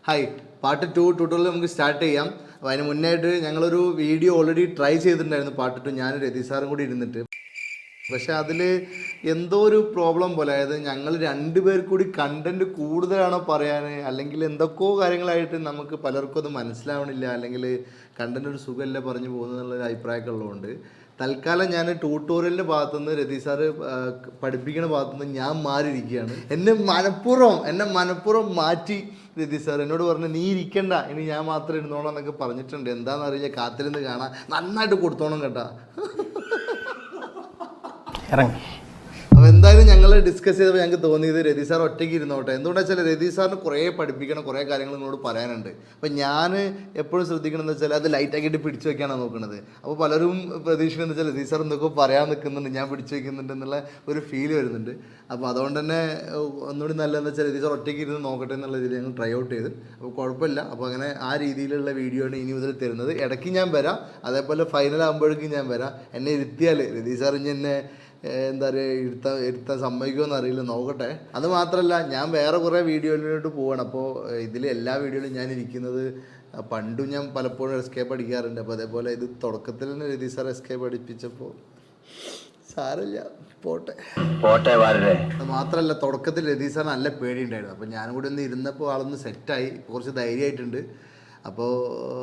Hi, part 2 tutorial നമുക്ക് start ചെയ്യാം. അപ്പോൾ അതിന് മുന്നായിട്ട് ഞങ്ങളൊരു വീഡിയോ ഓൾറെഡി ട്രൈ ചെയ്തിട്ടുണ്ടായിരുന്നു, പാർട്ട് 2. ഞാൻ രതീഷ് സാറും കൂടി ഇരുന്നിട്ട്. പക്ഷേ അതിൽ എന്തോ ഒരു പ്രോബ്ലം പോലെ, അതായത് ഞങ്ങൾ രണ്ടുപേർ കൂടി കണ്ടൻറ്റ് കൂടുതലാണോ പറയാൻ, അല്ലെങ്കിൽ എന്തൊക്കെയോ കാര്യങ്ങളായിട്ട് നമുക്ക് പലർക്കും അത് മനസ്സിലാവണില്ല, അല്ലെങ്കിൽ കണ്ടൻറ്റ് ഒരു സുഖമല്ല പറഞ്ഞു പോകുന്നതെന്നുള്ളൊരു അഭിപ്രായമൊക്കെ ഉള്ളതുകൊണ്ട് തൽക്കാലം ഞാൻ ട്യൂട്ടോറിയലിൻ്റെ ഭാഗത്തുനിന്ന് രതീഷ് സാറ് പഠിപ്പിക്കുന്ന ഭാഗത്തുനിന്ന് ഞാൻ മാറിയിരിക്കുകയാണ്. എന്നെ മനഃപൂർവ്വം മാറ്റി രതീഷ് സാർ എന്നോട് പറഞ്ഞു, നീ ഇരിക്കണ്ട, ഇനി ഞാൻ മാത്രം ഇരുന്നോളാം എന്നൊക്കെ പറഞ്ഞിട്ടുണ്ട്. എന്താണെന്ന് അറിയില്ല, കാത്തിരുന്ന് കാണാൻ നന്നായിട്ട് കൊടുത്തോണം കേട്ടാ. അപ്പോൾ എന്തായാലും ഞങ്ങൾ ഡിസ്കസ് ചെയ്തപ്പോൾ ഞങ്ങൾക്ക് തോന്നിയത് രതീഷ് സാർ ഒറ്റയ്ക്ക് ഇരുന്നോട്ടെ. എന്തുകൊണ്ടാണെന്ന് വെച്ചാൽ രതീഷ് സാറിന് കുറേ പഠിപ്പിക്കണം, കുറേ കാര്യങ്ങൾ നിങ്ങളോട് പറയാനുണ്ട്. അപ്പോൾ ഞാൻ എപ്പോഴും ശ്രദ്ധിക്കണമെന്ന് വെച്ചാൽ അത് ലൈറ്റാക്കിയിട്ട് പിടിച്ചു വയ്ക്കാനാണ് നോക്കുന്നത്. അപ്പോൾ പലരും പ്രതീക്ഷിക്കുന്നത് വെച്ചാൽ രതീഷ് സാർ എന്തൊക്കെ പറയാൻ നിൽക്കുന്നുണ്ട്, ഞാൻ പിടിച്ചു വയ്ക്കുന്നുണ്ട് എന്നുള്ള ഒരു ഫീൽ വരുന്നുണ്ട്. അപ്പോൾ അതുകൊണ്ട് തന്നെ ഒന്നുകൂടി നല്ലതെന്ന് വെച്ചാൽ രതീഷ് സാർ ഒറ്റയ്ക്ക് ഇരുന്ന് നോക്കട്ടെ എന്നുള്ള രീതിയിൽ ഞങ്ങൾ ട്രൈ ഔട്ട് ചെയ്ത്. അപ്പോൾ കുഴപ്പമില്ല. അപ്പോൾ അങ്ങനെ ആ രീതിയിലുള്ള വീഡിയോ ആണ് ഇനി മുതൽ തരുന്നത്. ഇടയ്ക്ക് ഞാൻ വരാം, അതേപോലെ ഫൈനൽ ആകുമ്പോഴേക്കും ഞാൻ വരാം. എന്നെ ഇരുത്തിയാൽ രതീഷ് സാർ ഇനി എന്നെ എന്താ പറയുക ഇരുത്താൻ സമ്മതിക്കുമെന്ന് അറിയില്ല, നോക്കട്ടെ. അത് മാത്രമല്ല, ഞാൻ വേറെ കുറേ വീഡിയോയിലോട്ട് പോവാണ്. അപ്പോൾ ഇതിൽ എല്ലാ വീഡിയോയിലും ഞാൻ ഇരിക്കുന്നത് പണ്ടും ഞാൻ പലപ്പോഴും എസ്കേപ്പ് അടിക്കാറുണ്ട്. അപ്പോൾ അതേപോലെ ഇത് തുടക്കത്തിൽ തന്നെ രതീഷ് സാർ എസ്കേപ്പ് അടിപ്പിച്ചപ്പോൾ സാരമില്ല, പോട്ടെ. അത് മാത്രമല്ല, തുടക്കത്തിൽ രതീഷ് സാർ നല്ല പേടിയുണ്ടായിരുന്നു. അപ്പോൾ ഞാനും കൂടി ഒന്ന് ഇരുന്നപ്പോൾ ആളൊന്ന് സെറ്റായി, കുറച്ച് ധൈര്യമായിട്ടുണ്ട്. അപ്പോൾ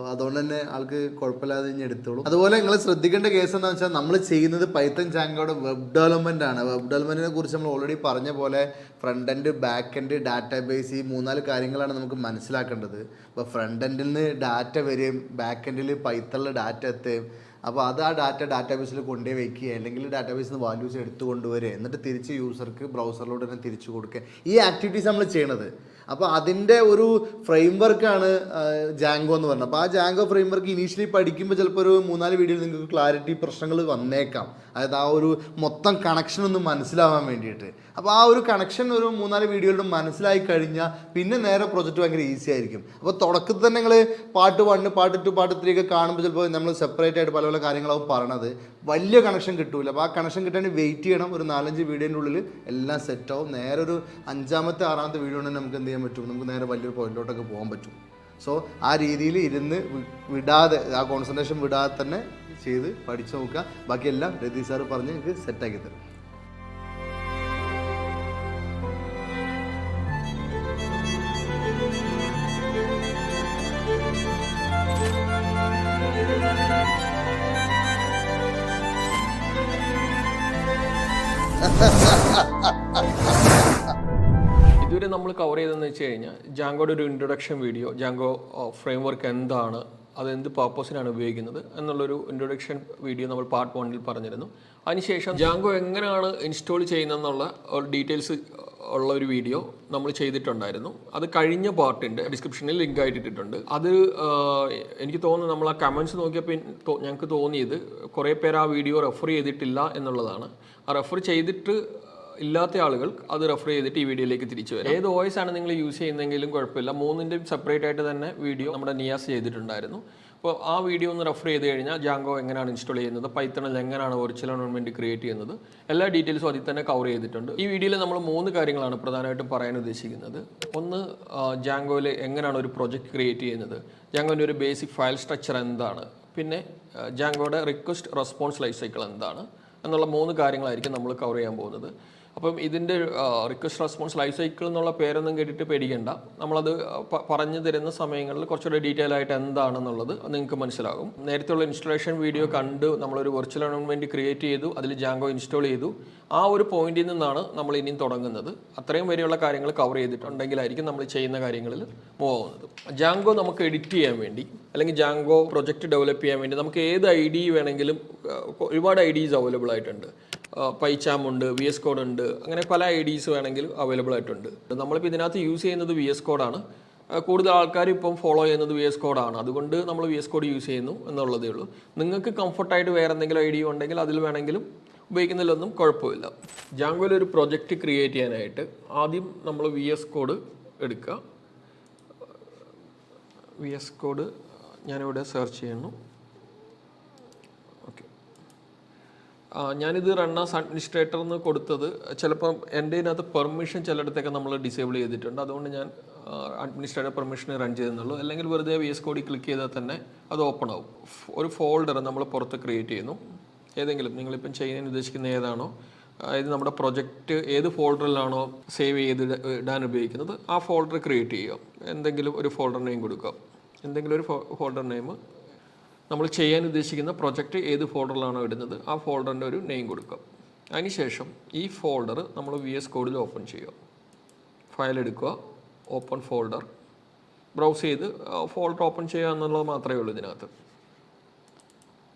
അതുകൊണ്ട് തന്നെ ആൾക്ക് കുഴപ്പമില്ലാതെ ഇനി എടുത്തോളൂ. അതുപോലെ നിങ്ങൾ ശ്രദ്ധിക്കേണ്ട കേസ് എന്താണെന്ന് വെച്ചാൽ, നമ്മൾ ചെയ്യുന്നത് പൈത്തൺ ജാങ്കോയുടെ വെബ് ഡെവലപ്മെൻ്റ് ആണ്. വെബ് ഡെവലപ്മെൻറ്റിനെ കുറിച്ച് നമ്മൾ ഓൾറെഡി പറഞ്ഞ പോലെ front end, back end, database, ഈ 3-4 കാര്യങ്ങളാണ് നമുക്ക് മനസ്സിലാക്കേണ്ടത്. അപ്പോൾ ഫ്രണ്ട് എൻഡിൽ നിന്ന് ഡാറ്റ വരും, ബാക്ക് എൻഡിൽ പൈത്തണിൽ ഡാറ്റ എത്തും. അപ്പോൾ അത് ആ ഡാറ്റാബേസിൽ കൊണ്ടുപോയി വയ്ക്കുക, അല്ലെങ്കിൽ ഡാറ്റാബേസിൽ നിന്ന് വാല്യൂസ് എടുത്തു കൊണ്ടുവരിക, എന്നിട്ട് തിരിച്ച് യൂസർക്ക് ബ്രൗസറിലോട്ട് തന്നെ തിരിച്ചു കൊടുക്കുക. ഈ ആക്ടിവിറ്റീസ് നമ്മൾ ചെയ്യണത്. അപ്പോൾ അതിൻ്റെ ഒരു ഫ്രെയിം വർക്കാണ് ജാങ്കോ എന്ന് പറഞ്ഞത്. അപ്പോൾ ആ ജാങ്കോ ഫ്രെയിം വർക്ക് ഇനീഷ്യലി പഠിക്കുമ്പോൾ ചിലപ്പോൾ ഒരു 3-4 വീഡിയോയിൽ നിങ്ങൾക്ക് ക്ലാരിറ്റി പ്രശ്നങ്ങൾ വന്നേക്കാം. അതായത് ആ ഒരു മൊത്തം കണക്ഷൻ ഒന്ന് മനസ്സിലാവാൻ വേണ്ടിയിട്ട്. അപ്പോൾ ആ ഒരു കണക്ഷൻ ഒരു 3-4 വീഡിയോയിലൂടെ മനസ്സിലായി കഴിഞ്ഞാൽ പിന്നെ നേരെ പ്രൊജക്റ്റ് ഭയങ്കര ഈസി ആയിരിക്കും. അപ്പോൾ തുടക്കത്തിൽ തന്നെ നിങ്ങൾ പാർട്ട് 1, പാർട്ട് 2, പാർട്ട് 3 ഒക്കെ കാണുമ്പോൾ ചിലപ്പോൾ നമ്മൾ സെപ്പറേറ്റ് ആയിട്ട് പല പല കാര്യങ്ങളാവും പറയണത്, വലിയ കണക്ഷൻ കിട്ടൂല. അപ്പോൾ ആ കണക്ഷൻ കിട്ടാൻ വെയിറ്റ് ചെയ്യണം. ഒരു 4-5 വീഡിയോൻ്റെ ഉള്ളിൽ എല്ലാം സെറ്റാവും. നേരെ ഒരു 5-ാമത്തെ 6-ാമത്തെ വീഡിയോ ഉണ്ടെങ്കിൽ നമുക്ക് എന്ത് ചെയ്യാൻ പറ്റും, നമുക്ക് നേരെ വലിയൊരു പോയിന്റിലോട്ടൊക്കെ പോകാൻ പറ്റും. സോ ആ രീതിയിൽ ഇരുന്ന് വിടാതെ, ആ കോൺസെൻട്രേഷൻ വിടാതെ തന്നെ ചെയ്ത് പഠിച്ചു നോക്കുക. ബാക്കിയെല്ലാം രതീഷ് സാറ് പറഞ്ഞ് എനിക്ക് സെറ്റാക്കി തരും. ഇതുവരെ നമ്മൾ കവർ ചെയ്തതെന്ന് വെച്ച് കഴിഞ്ഞാൽ ജാങ്കോയുടെ ഒരു introduction video, Django framework എന്താണ്, അതെന്ത് പർപ്പസിനാണ് ഉപയോഗിക്കുന്നത് എന്നുള്ളൊരു ഇൻട്രൊഡക്ഷൻ വീഡിയോ നമ്മൾ പാർട്ട് 1-ൽ പറഞ്ഞിരുന്നു. അതിനുശേഷം ജാങ്കോ എങ്ങനെയാണ് ഇൻസ്റ്റാൾ ചെയ്യുന്നതെന്നുള്ള ഡീറ്റെയിൽസ് ഉള്ള ഒരു വീഡിയോ നമ്മൾ ചെയ്തിട്ടുണ്ടായിരുന്നു. അത് കഴിഞ്ഞ പാർട്ടിൻ്റെ ഡിസ്ക്രിപ്ഷനിൽ ലിങ്ക് ആയിട്ട് ഇട്ടിട്ടുണ്ട്. അത് എനിക്ക് തോന്നുന്നു, നമ്മൾ ആ കമൻറ്റ്സ് നോക്കിയപ്പോൾ ഞങ്ങൾക്ക് തോന്നിയത് കുറേ പേര് ആ വീഡിയോ റെഫർ ചെയ്തിട്ടില്ല എന്നുള്ളതാണ്. ആ റെഫർ ചെയ്തിട്ട് ഇല്ലാത്ത ആളുകൾ അത് റെഫർ ചെയ്തിട്ട് ഈ വീഡിയോയിലേക്ക് തിരിച്ചു വരും. ഏത് വോയിസ് ആണ് നിങ്ങൾ യൂസ് ചെയ്യുന്നതെങ്കിലും കുഴപ്പമില്ല, 3-ൻ്റെയും സെപ്പറേറ്റ് ആയിട്ട് തന്നെ വീഡിയോ നമ്മുടെ നിയാസ് ചെയ്തിട്ടുണ്ടായിരുന്നു. അപ്പോൾ ആ വീഡിയോ ഒന്ന് റെഫർ ചെയ്ത് കഴിഞ്ഞാൽ ജാങ്കോ എങ്ങനെയാണ് ഇൻസ്റ്റാൾ ചെയ്യുന്നത്, പൈത്തണിൽ എങ്ങനെയാണ് വെർച്വൽ എൻവയോൺമെൻറ്റ് ക്രിയേറ്റ് ചെയ്യുന്നത്, എല്ലാ ഡീറ്റെയിൽസും അതിൽ തന്നെ കവർ ചെയ്തിട്ടുണ്ട്. ഈ വീഡിയോയിൽ നമ്മൾ 3 കാര്യങ്ങളാണ് പ്രധാനമായിട്ടും പറയാൻ ഉദ്ദേശിക്കുന്നത്. ഒന്ന്, ജാങ്കോയിൽ എങ്ങനെയാണ് ഒരു പ്രൊജക്റ്റ് ക്രിയേറ്റ് ചെയ്യുന്നത്, ജാങ്കോൻ്റെ ഒരു ബേസിക് ഫയൽ സ്ട്രക്ചർ എന്താണ്, പിന്നെ ജാങ്കോയുടെ റിക്വസ്റ്റ് റെസ്പോൺസ് ലൈഫ് സൈക്കിൾ എന്താണ് എന്നുള്ള 3 കാര്യങ്ങളായിരിക്കും നമ്മൾ കവർ ചെയ്യാൻ പോകുന്നത്. അപ്പം ഇതിൻ്റെ റിക്വസ്റ്റ് റെസ്പോൺസ് ലൈഫ് സൈക്കിൾ എന്നുള്ള പേരൊന്നും കേട്ടിട്ട് പേടിക്കേണ്ട. നമ്മളത് പറഞ്ഞു തരുന്ന സമയങ്ങളിൽ കുറച്ചുകൂടി ഡീറ്റെയിൽ ആയിട്ട് എന്താണെന്നുള്ളത് നിങ്ങൾക്ക് മനസ്സിലാകും. നേരത്തെയുള്ള ഇൻസ്റ്റാളേഷൻ വീഡിയോ കണ്ട് നമ്മളൊരു വെർച്വൽ എൻവയോൺമെൻറ്റ് ക്രിയേറ്റ് ചെയ്തു, അതിൽ ജാങ്കോ ഇൻസ്റ്റാൾ ചെയ്തു. ആ ഒരു പോയിന്റിൽ നിന്നാണ് നമ്മൾ ഇനിയും തുടങ്ങുന്നത്. അത്രയും വരെയുള്ള കാര്യങ്ങൾ കവർ ചെയ്തിട്ടുണ്ടെങ്കിലായിരിക്കും നമ്മൾ ചെയ്യുന്ന കാര്യങ്ങളിൽ മൂവ് ആവുന്നത്. ജാങ്കോ നമുക്ക് എഡിറ്റ് ചെയ്യാൻ വേണ്ടി, അല്ലെങ്കിൽ ജാങ്കോ പ്രൊജക്റ്റ് ഡെവലപ്പ് ചെയ്യാൻ വേണ്ടി നമുക്ക് ഏത് ID വേണമെങ്കിലും, ഒരുപാട് IDs അവൈലബിൾ ആയിട്ടുണ്ട്. പൈച്ചാം ഉണ്ട്, VS കോഡ് ഉണ്ട്, അങ്ങനെ പല IDs വേണമെങ്കിൽ അവൈലബിൾ ആയിട്ടുണ്ട്. നമ്മളിപ്പോൾ ഇതിനകത്ത് യൂസ് ചെയ്യുന്നത് VS കോഡാണ്. കൂടുതൽ ആൾക്കാർ ഇപ്പം ഫോളോ ചെയ്യുന്നത് VS കോഡാണ്. അതുകൊണ്ട് നമ്മൾ VS കോഡ് യൂസ് ചെയ്യുന്നു എന്നുള്ളതേ ഉള്ളൂ. നിങ്ങൾക്ക് കംഫർട്ടായിട്ട് വേറെ എന്തെങ്കിലും ID ഉണ്ടെങ്കിൽ അതിൽ വേണമെങ്കിലും ഉപയോഗിക്കുന്നതിലൊന്നും കുഴപ്പമില്ല. ജാങ്കോയിൽ ഒരു പ്രൊജക്റ്റ് ക്രിയേറ്റ് ചെയ്യാനായിട്ട് ആദ്യം നമ്മൾ VS കോഡ് എടുക്കുക. VS കോഡ് ഞാനിവിടെ സെർച്ച് ചെയ്യുന്നു. ഞാനിത് റണ്ണാസ് അഡ്മിനിസ്ട്രേറ്റർ എന്ന് കൊടുത്തത് ചിലപ്പം എൻ്റെ ഇതിനകത്ത് പെർമിഷൻ ചിലയിടത്തൊക്കെ നമ്മൾ ഡിസേബിൾ ചെയ്തിട്ടുണ്ട്. അതുകൊണ്ട് ഞാൻ അഡ്മിനിസ്ട്രേറ്റർ പെർമിഷൻ റൺ ചെയ്തെന്നുള്ളൂ. അല്ലെങ്കിൽ വെറുതെ VS കോഡിൽ ക്ലിക്ക് ചെയ്താൽ തന്നെ അത് ഓപ്പൺ ആവും. ഒരു ഫോൾഡർ നമ്മൾ പുറത്ത് ക്രിയേറ്റ് ചെയ്യുന്നു. ഏതെങ്കിലും നിങ്ങളിപ്പം ചെയ്യാൻ ഉദ്ദേശിക്കുന്ന ഏതാണോ, അതായത് നമ്മുടെ പ്രൊജക്റ്റ് ഏത് ഫോൾഡറിലാണോ സേവ് ചെയ്ത് ഇടാൻ ഉപയോഗിക്കുന്നത് ആ ഫോൾഡർ ക്രിയേറ്റ് ചെയ്യുക. എന്തെങ്കിലും ഒരു ഫോൾഡർ നെയിം കൊടുക്കുക. എന്തെങ്കിലും ഒരു ഫോൾഡർ നെയിം, നമ്മൾ ചെയ്യാൻ ഉദ്ദേശിക്കുന്ന പ്രൊജക്റ്റ് ഏത് ഫോൾഡറിലാണോ ഇടുന്നത് ആ ഫോൾഡറിൻ്റെ ഒരു നെയിം കൊടുക്കുക. അതിനുശേഷം ഈ ഫോൾഡർ നമ്മൾ VS കോഡിൽ ഓപ്പൺ ചെയ്യുക. ഫയൽ എടുക്കുക, ഓപ്പൺ ഫോൾഡർ, ബ്രൗസ് ചെയ്ത് ഫോൾഡർ ഓപ്പൺ ചെയ്യുക എന്നുള്ളത് മാത്രമേ ഉള്ളൂ ഇതിനകത്ത്.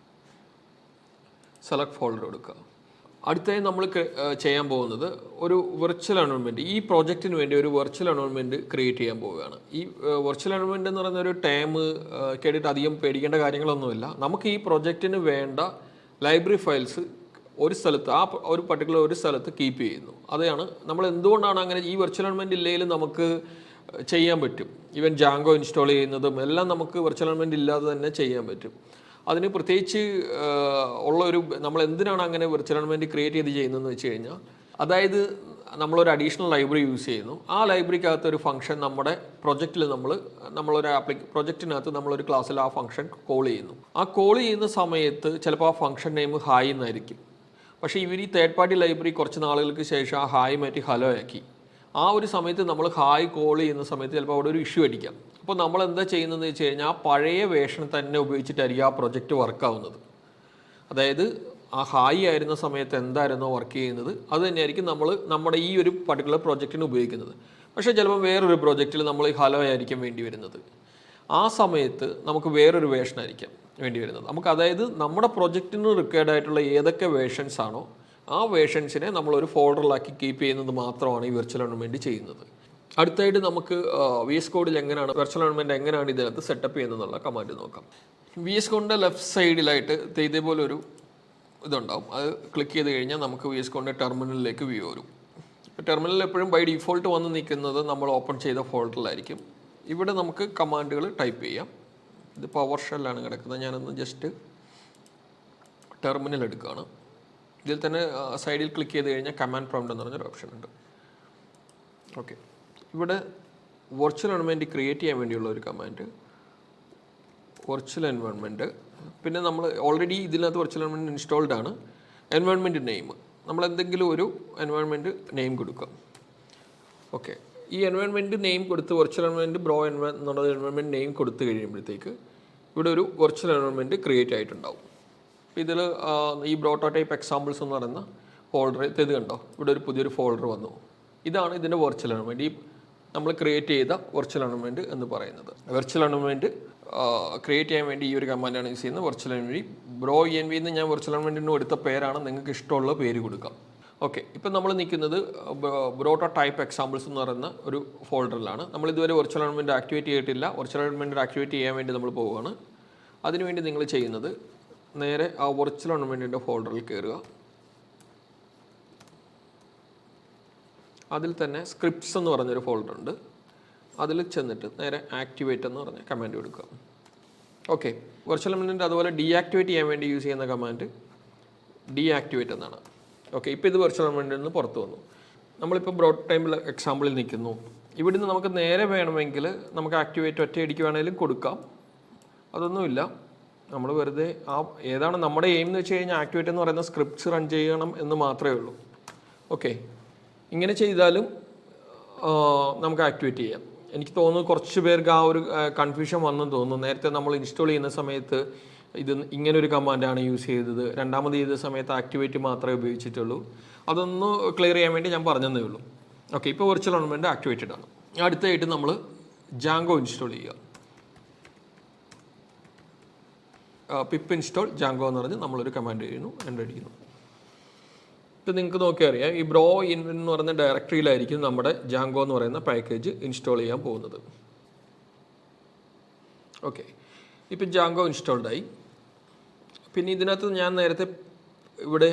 സെലക്ട് ഫോൾഡർ എടുക്കുക. അടുത്തായി നമ്മൾ ചെയ്യാൻ പോകുന്നത് ഒരു വെർച്വൽ എൻവയോൺമെൻറ്റ്, ഈ പ്രോജക്റ്റിന് വേണ്ടി ഒരു വെർച്വൽ എൻവയോൺമെൻറ്റ് ക്രിയേറ്റ് ചെയ്യാൻ പോവുകയാണ്. ഈ വെർച്വൽ എൻവയോൺമെൻറ്റ് എന്ന് പറയുന്ന ഒരു ടേം കേട്ടിട്ട് അധികം പേടിക്കേണ്ട കാര്യങ്ങളൊന്നുമില്ല. നമുക്ക് ഈ പ്രോജക്റ്റിന് വേണ്ട ലൈബ്രറി ഫയൽസ് ഒരു സ്ഥലത്ത്, ആ ഒരു പർട്ടിക്കുലർ ഒരു സ്ഥലത്ത് കീപ്പ് ചെയ്യുന്നു. അതാണ് നമ്മൾ എന്തുകൊണ്ടാണ് അങ്ങനെ ഈ വെർച്വൽ എൻവയോൺമെൻറ്റ് ഇല്ലെങ്കിലും നമുക്ക് ചെയ്യാൻ പറ്റും. ഈവൻ ജാങ്കോ ഇൻസ്റ്റാൾ ചെയ്യുന്നതും എല്ലാം നമുക്ക് വെർച്വൽ എൻവയോൺമെൻറ്റ് ഇല്ലാതെ തന്നെ ചെയ്യാൻ പറ്റും. അതിന് പ്രത്യേകിച്ച് ഉള്ളൊരു, നമ്മൾ എന്തിനാണ് അങ്ങനെ വെർച്വൽ എൻവയോൺമെൻറ്റ് ക്രിയേറ്റ് ചെയ്ത് ചെയ്യുന്നതെന്ന് വെച്ച് കഴിഞ്ഞാൽ, അതായത് നമ്മളൊരു അഡീഷണൽ ലൈബ്രറി യൂസ് ചെയ്യുന്നു. ആ ലൈബ്രറിക്കകത്ത് ഒരു ഫംഗ്ഷൻ നമ്മുടെ പ്രൊജക്റ്റിൽ നമ്മളൊരു പ്രൊജക്റ്റിനകത്ത് നമ്മളൊരു ക്ലാസ്സിൽ ആ ഫംഗ്ഷൻ കോൾ ചെയ്യുന്നു. ആ കോൾ ചെയ്യുന്ന സമയത്ത് ചിലപ്പോൾ ആ ഫംഗ്ഷൻ നെയിം ഹായ് എന്നായിരിക്കും. പക്ഷേ ഇവർ ഈ തേർഡ് പാർട്ടി ലൈബ്രറി കുറച്ച് നാളുകൾക്ക് ശേഷം ആ ഹായ് മാറ്റി ഹലോ ആക്കി. ആ ഒരു സമയത്ത് നമ്മൾ ഹായ് കോൾ ചെയ്യുന്ന സമയത്ത് ചിലപ്പോൾ അവിടെ ഒരു ഇഷ്യൂ അടിക്കാം. അപ്പോൾ നമ്മൾ എന്താ ചെയ്യുന്നതെന്ന് വെച്ച് കഴിഞ്ഞാൽ ആ പഴയ വേർഷൻ തന്നെ ഉപയോഗിച്ചിട്ടായിരിക്കും ആ പ്രൊജക്റ്റ് വർക്കാവുന്നത്. അതായത് ആ ഹായ് ആയിരുന്ന സമയത്ത് എന്തായിരുന്നോ വർക്ക് ചെയ്യുന്നത് അത് തന്നെയായിരിക്കും നമ്മൾ നമ്മുടെ ഈ ഒരു പർട്ടിക്കുലർ പ്രൊജക്റ്റിന് ഉപയോഗിക്കുന്നത്. പക്ഷേ ചിലപ്പോൾ വേറൊരു പ്രൊജക്റ്റിൽ നമ്മൾ ഹലോ ആയിരിക്കും വേണ്ടി വരുന്നത്. ആ സമയത്ത് നമുക്ക് വേറൊരു വേർഷൻ ആയിരിക്കാം വേണ്ടി വരുന്നത്. നമുക്ക് അതായത് നമ്മുടെ പ്രൊജക്റ്റിന് റിക്വയർഡ് ആയിട്ടുള്ള ഏതൊക്കെ വേർഷൻസ് ആണോ ആ വേർഷൻസിനെ നമ്മളൊരു ഫോൾഡറിലാക്കി കീപ്പ് ചെയ്യുന്നത് മാത്രമാണ് ഈ വെർച്വൽ എൻവയോൺമെൻറ്റ് ചെയ്യുന്നത്. അടുത്തായിട്ട് നമുക്ക് VS കോഡിൽ എങ്ങനെയാണ് വെർച്വൽ എൻവയോൺമെൻറ്റ് എങ്ങനെയാണ് ഇതിനകത്ത് സെറ്റപ്പ് ചെയ്യുന്നതെന്നുള്ള കമാൻഡ് നോക്കാം. VS കോഡിൻ്റെ ലെഫ്റ്റ് സൈഡിലായിട്ട് ഇതേപോലെ ഒരു ഇതുണ്ടാവും. അത് ക്ലിക്ക് ചെയ്ത് കഴിഞ്ഞാൽ നമുക്ക് VS കോഡിൻ്റെ ടെർമിനലിലേക്ക് വ്യൂ വരും. ഇപ്പോൾ ടെർമിനലിൽ എപ്പോഴും ബൈ ഡിഫോൾട്ട് വന്ന് നിൽക്കുന്നത് നമ്മൾ ഓപ്പൺ ചെയ്ത ഫോൾഡറിലായിരിക്കും. ഇവിടെ നമുക്ക് കമാൻഡുകൾ ടൈപ്പ് ചെയ്യാം. ഇത് പവർ ഷെല്ലാണ് കിടക്കുന്നത്. ഞാനൊന്ന് ജസ്റ്റ് ടെർമിനൽ എടുക്കുകയാണ്. ഇതിൽ തന്നെ സൈഡിൽ ക്ലിക്ക് ചെയ്ത് കഴിഞ്ഞാൽ കമാൻഡ് പ്രോംപ്റ്റ് എന്ന് പറഞ്ഞൊരു ഓപ്ഷൻ ഉണ്ട്. ഓക്കെ, ഇവിടെ വെർച്വൽ എൻവയോൺമെൻറ്റ് ക്രിയേറ്റ് ചെയ്യാൻ വേണ്ടിയുള്ള ഒരു കമാൻഡ് വെർച്വൽ എൻവയോൺമെൻറ്റ്. പിന്നെ നമ്മൾ ഓൾറെഡി ഇതിനകത്ത് വെർച്വൽ എൻവയോൺമെൻറ്റ് ഇൻസ്റ്റാൾഡ് ആണ്. എൻവയോൺമെൻറ്റ് നെയിം നമ്മൾ എന്തെങ്കിലും ഒരു എൻവയോൺമെൻറ്റ് നെയിം കൊടുക്കാം. ഓക്കെ, ഈ എൻവയോൺമെൻറ്റ് നെയിം കൊടുത്ത് വെർച്വൽ എൻവയോൺമെൻറ്റ് ബ്രോ എന്നുള്ള എൻവയോൺമെൻറ്റ് നെയിം കൊടുത്തു കഴിയുമ്പോഴത്തേക്ക് ഇവിടെ ഒരു വെർച്വൽ എൻവയോൺമെൻറ്റ് ക്രിയേറ്റ് ആയിട്ടുണ്ടാവും. ഇതിൽ ഈ ബ്രോട്ടോ ടൈപ്പ് എക്സാമ്പിൾസ് എന്ന് പറയുന്ന ഫോൾഡർ ഇത് കണ്ടോ, ഇവിടെ ഒരു പുതിയൊരു ഫോൾഡർ വന്നു. ഇതാണ് ഇതിൻ്റെ വെർച്വൽ എൻവയോൺമെൻറ്റ്, ഈ നമ്മൾ ക്രിയേറ്റ് ചെയ്ത വെർച്വൽ എൻവയോൺമെൻറ്റ് എന്ന് പറയുന്നത്. വെർച്വൽ എൻവയോൺമെൻറ്റ് ക്രിയേറ്റ് ചെയ്യാൻ വേണ്ടി ഈ ഒരു കമാൻഡാണ് യൂസ് ചെയ്യുന്നത്. വെർച്വൽ എൻവയോൺമെൻറ്റ് ബ്രോ ENV എന്ന് ഞാൻ വെർച്വൽ എൻവയോൺമെൻറ്റിന് എടുത്ത പേരാണ്, നിങ്ങൾക്ക് ഇഷ്ടമുള്ള പേര് കൊടുക്കാം. ഓക്കെ, ഇപ്പം നമ്മൾ നിൽക്കുന്നത് ബ്രോട്ടോ ടൈപ്പ് എക്സാമ്പിൾസ് എന്ന് പറയുന്ന ഒരു ഫോൾഡറിലാണ്. നമ്മൾ ഇതുവരെ വെർച്വൽ എൻവയോൺമെൻറ്റ് ആക്ടിവേറ്റ് ചെയ്തിട്ടില്ല. വെർച്വൽ എൻവയോൺമെൻറ്റ് ആക്ടിവേറ്റ് ചെയ്യാൻ വേണ്ടി നമ്മൾ പോവുകയാണ്. അതിനുവേണ്ടി നിങ്ങൾ ചെയ്യുന്നത് നേരെ ആ വെർച്വൽ എൻവയോൺമെൻറ്റിൻ്റെ ഫോൾഡറിൽ കയറുക. അതിൽ തന്നെ സ്ക്രിപ്റ്റ്സ് എന്ന് പറഞ്ഞൊരു ഫോൾഡർ ഉണ്ട്. അതിൽ ചെന്നിട്ട് നേരെ ആക്ടിവേറ്റ് എന്ന് പറഞ്ഞ കമാൻഡ് കൊടുക്കുക. ഓക്കെ, വെർച്വൽ എൻവയോൺമെൻറ്റ് അതുപോലെ ഡീആക്ടിവേറ്റ് ചെയ്യാൻ വേണ്ടി യൂസ് ചെയ്യുന്ന കമാൻഡ് ഡീആക്ടിവേറ്റ് എന്നാണ്. ഓക്കെ, ഇപ്പോൾ ഇത് വെർച്വൽ എൻവയോൺമെൻറ്റിൽ നിന്ന് പുറത്ത് വന്നു. നമ്മളിപ്പോൾ ബ്രോഡ് ടൈമിൽ എക്സാമ്പിളിൽ നിൽക്കുന്നു. ഇവിടുന്ന് നമുക്ക് നേരെ വേണമെങ്കിൽ നമുക്ക് ആക്ടിവേറ്റ് ഒറ്റയടിക്ക് വേണമെങ്കിലും കൊടുക്കാം. അതൊന്നുമില്ല, നമ്മൾ വെറുതെ ആ ഏതാണ് നമ്മുടെ എയിം എന്ന് വെച്ച് കഴിഞ്ഞാൽ ആക്ടിവേറ്റ് എന്ന് പറയുന്ന സ്ക്രിപ്റ്റ്സ് റൺ ചെയ്യണം എന്ന് മാത്രമേ ഉള്ളൂ. ഓക്കെ, ഇങ്ങനെ ചെയ്താലും നമുക്ക് ആക്ടിവേറ്റ് ചെയ്യാം. എനിക്ക് തോന്നുന്നു കുറച്ച് പേർക്ക് ആ ഒരു കൺഫ്യൂഷൻ വന്നെന്ന് തോന്നുന്നു. നേരത്തെ നമ്മൾ ഇൻസ്റ്റാൾ ചെയ്യുന്ന സമയത്ത് ഇത് ഇങ്ങനൊരു കമാൻഡാണ് യൂസ് ചെയ്തത്, രണ്ടാമത് ചെയ്ത സമയത്ത് ആക്ടിവേറ്റ് മാത്രമേ ഉപയോഗിച്ചിട്ടുള്ളൂ. അതൊന്ന് ക്ലിയർ ചെയ്യാൻ വേണ്ടി ഞാൻ പറഞ്ഞതേ ഉള്ളൂ. ഓക്കെ, ഇപ്പോൾ വെർച്വൽ എൻവയോൺമെൻറ്റ് ആക്ടിവേറ്റഡ് ആണ്. അടുത്തായിട്ട് നമ്മൾ ജാങ്കോ ഇൻസ്റ്റാൾ ചെയ്യുക. പിപ്പ് ഇൻസ്റ്റാൾ ജാങ്കോ എന്ന് പറഞ്ഞ് നമ്മളൊരു കമാൻഡ് ചെയ്യുന്നു, എൻ്റർ അടിക്കുന്നു. ഇപ്പം നിങ്ങൾക്ക് നോക്കിയാൽ അറിയാം, ഈ ബ്രോ എന്ന് പറയുന്ന ഡയറക്ടറിയിലായിരിക്കും നമ്മുടെ ജാങ്കോ എന്ന് പറയുന്ന പാക്കേജ് ഇൻസ്റ്റാൾ ചെയ്യാൻ പോകുന്നത്. ഓക്കെ, ഇപ്പം ജാങ്കോ ഇൻസ്റ്റാൾഡായി. പിന്നെ ഇതിനകത്ത് ഞാൻ നേരത്തെ ഇവിടെ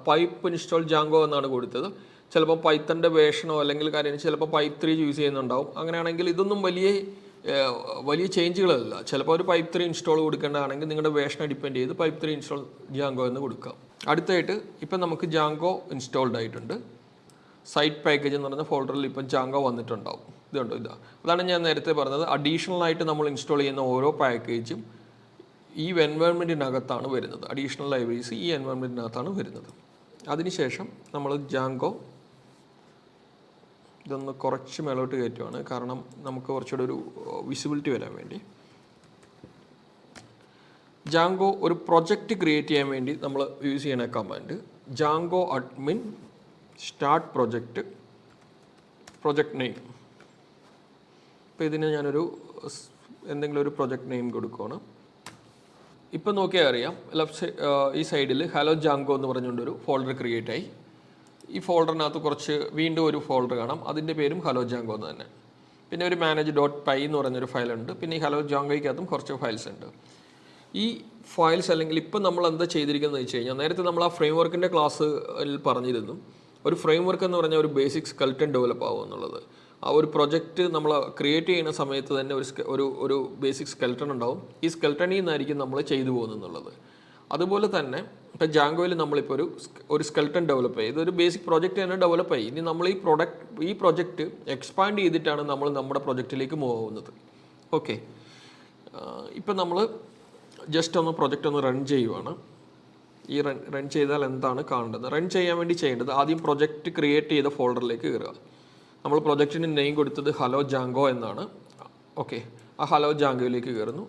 പൈപ്പ് ഇൻസ്റ്റാൾ ജാങ്കോ എന്നാണ് കൊടുത്തത്. ചിലപ്പോൾ പൈത്തൻ്റെ വേർഷനോ അല്ലെങ്കിൽ കാര്യം ചിലപ്പോൾ പൈപ്പ് 3 യൂസ് ചെയ്യുന്നുണ്ടാവും. അങ്ങനെയാണെങ്കിൽ ഇതൊന്നും വലിയ ചേഞ്ചുകളല്ല. ചിലപ്പോൾ ഒരു പൈപ്പ് 3 ഇൻസ്റ്റാൾ കൊടുക്കേണ്ടതാണെങ്കിൽ നിങ്ങളുടെ വേർഷനെ ഡിപ്പെൻഡ് ചെയ്ത് പൈപ്പ് 3 ഇൻസ്റ്റാൾ ജാങ്കോ എന്ന് കൊടുക്കാം. അടുത്തായിട്ട് ഇപ്പം നമുക്ക് ജാങ്കോ ഇൻസ്റ്റാൾഡ് ആയിട്ടുണ്ട്. സൈറ്റ് പാക്കേജ് എന്ന് പറയുന്ന ഫോൾഡറിൽ ഇപ്പം ജാങ്കോ വന്നിട്ടുണ്ടാവും. ഇതുണ്ടോ ഇതാ. അതാണ് ഞാൻ നേരത്തെ പറഞ്ഞത്, അഡീഷണൽ ആയിട്ട് നമ്മൾ ഇൻസ്റ്റാൾ ചെയ്യുന്ന ഓരോ പാക്കേജും ഈ എൻവയോൺമെൻറ്റിനകത്താണ് വരുന്നത്. അഡീഷണൽ ലൈബ്രറീസ് ഈ എൻവയോൺമെൻറ്റിനകത്താണ് വരുന്നത്. അതിനുശേഷം നമ്മൾ ജാങ്കോ ഇതൊന്ന് കുറച്ച് മേലോട്ട് കയറ്റുവാണ്, കാരണം നമുക്ക് കുറച്ചുകൂടെ ഒരു വിസിബിലിറ്റി വരാൻ വേണ്ടി. ജാങ്കോ ഒരു പ്രൊജക്റ്റ് ക്രിയേറ്റ് ചെയ്യാൻ വേണ്ടി നമ്മൾ യൂസ് ചെയ്യുന്ന command Django admin start project name. ഇപ്പോൾ ഇതിന് ഞാനൊരു എന്തെങ്കിലും ഒരു പ്രൊജക്റ്റ് നെയിം കൊടുക്കുകയാണ്. ഇപ്പം നോക്കിയാൽ അറിയാം, ഈ സൈഡിൽ ഹലോ ജാങ്കോ എന്ന് പറഞ്ഞുകൊണ്ടൊരു ഫോൾഡർ ക്രിയേറ്റ് ആയി. ഈ ഫോൾഡറിനകത്ത് കുറച്ച് വീണ്ടും ഒരു ഫോൾഡർ കാണാം, അതിൻ്റെ പേരും ഹലോ ജാങ്കോ എന്ന് തന്നെ. പിന്നെ ഒരു manage.py എന്ന് പറയുന്നൊരു ഫയലുണ്ട്. പിന്നെ ഈ ഹലോ ജാങ്കോയ്ക്കകത്തും കുറച്ച് ഫയൽസ് ഉണ്ട്. ഈ ഫയൽസ് അല്ലെങ്കിൽ ഇപ്പം നമ്മൾ എന്താ ചെയ്തിരിക്കുന്നത് വെച്ച് കഴിഞ്ഞാൽ, നേരത്തെ നമ്മൾ ആ ഫ്രെയിം വർക്കിൻ്റെ ക്ലാസ്സിൽ പറഞ്ഞിരുന്നു, ഒരു ഫ്രെയിം വർക്ക് എന്ന് പറഞ്ഞാൽ ഒരു ബേസിക് സ്കെൽട്ടൺ ഡെവലപ്പ് ആവും എന്നുള്ളത്. ആ ഒരു പ്രൊജക്റ്റ് നമ്മൾ ക്രിയേറ്റ് ചെയ്യുന്ന സമയത്ത് തന്നെ ഒരു ബേസിക് സ്കെൽട്ടൺ ഉണ്ടാവും. ഈ സ്കെൽട്ടണിൽ നിന്നായിരിക്കും നമ്മൾ ചെയ്തു പോകുന്നത്. അതുപോലെ തന്നെ ഇപ്പം ജാങ്കോയിൽ നമ്മളിപ്പോൾ ഒരു സ്കെൽട്ടൺ ഡെവലപ്പ് ചെയ്ത് ഒരു ബേസിക് പ്രോജക്റ്റ് തന്നെ ഡെവലപ്പ് ആയി. ഇനി നമ്മൾ ഈ പ്രൊജക്റ്റ് എക്സ്പാൻഡ് ചെയ്തിട്ടാണ് നമ്മൾ നമ്മുടെ പ്രൊജക്റ്റിലേക്ക് മൂവ് ആവുന്നത്. ഓക്കെ, ഇപ്പം നമ്മൾ ജസ്റ്റ് ഒന്ന് പ്രൊജക്റ്റ് ഒന്ന് റൺ ചെയ്യുവാണ്. ഈ റൺ ചെയ്താൽ എന്താണ് കാണേണ്ടത്? റൺ ചെയ്യാൻ വേണ്ടി ചെയ്യേണ്ടത് ആദ്യം പ്രൊജക്റ്റ് ക്രിയേറ്റ് ചെയ്ത ഫോൾഡറിലേക്ക് കയറുക. നമ്മൾ പ്രൊജക്റ്റിന് നെയിം കൊടുത്തത് ഹലോ ജാങ്കോ എന്നാണ്. ഓക്കെ, ആ ഹലോ ജാങ്കോയിലേക്ക് കയറുന്നു.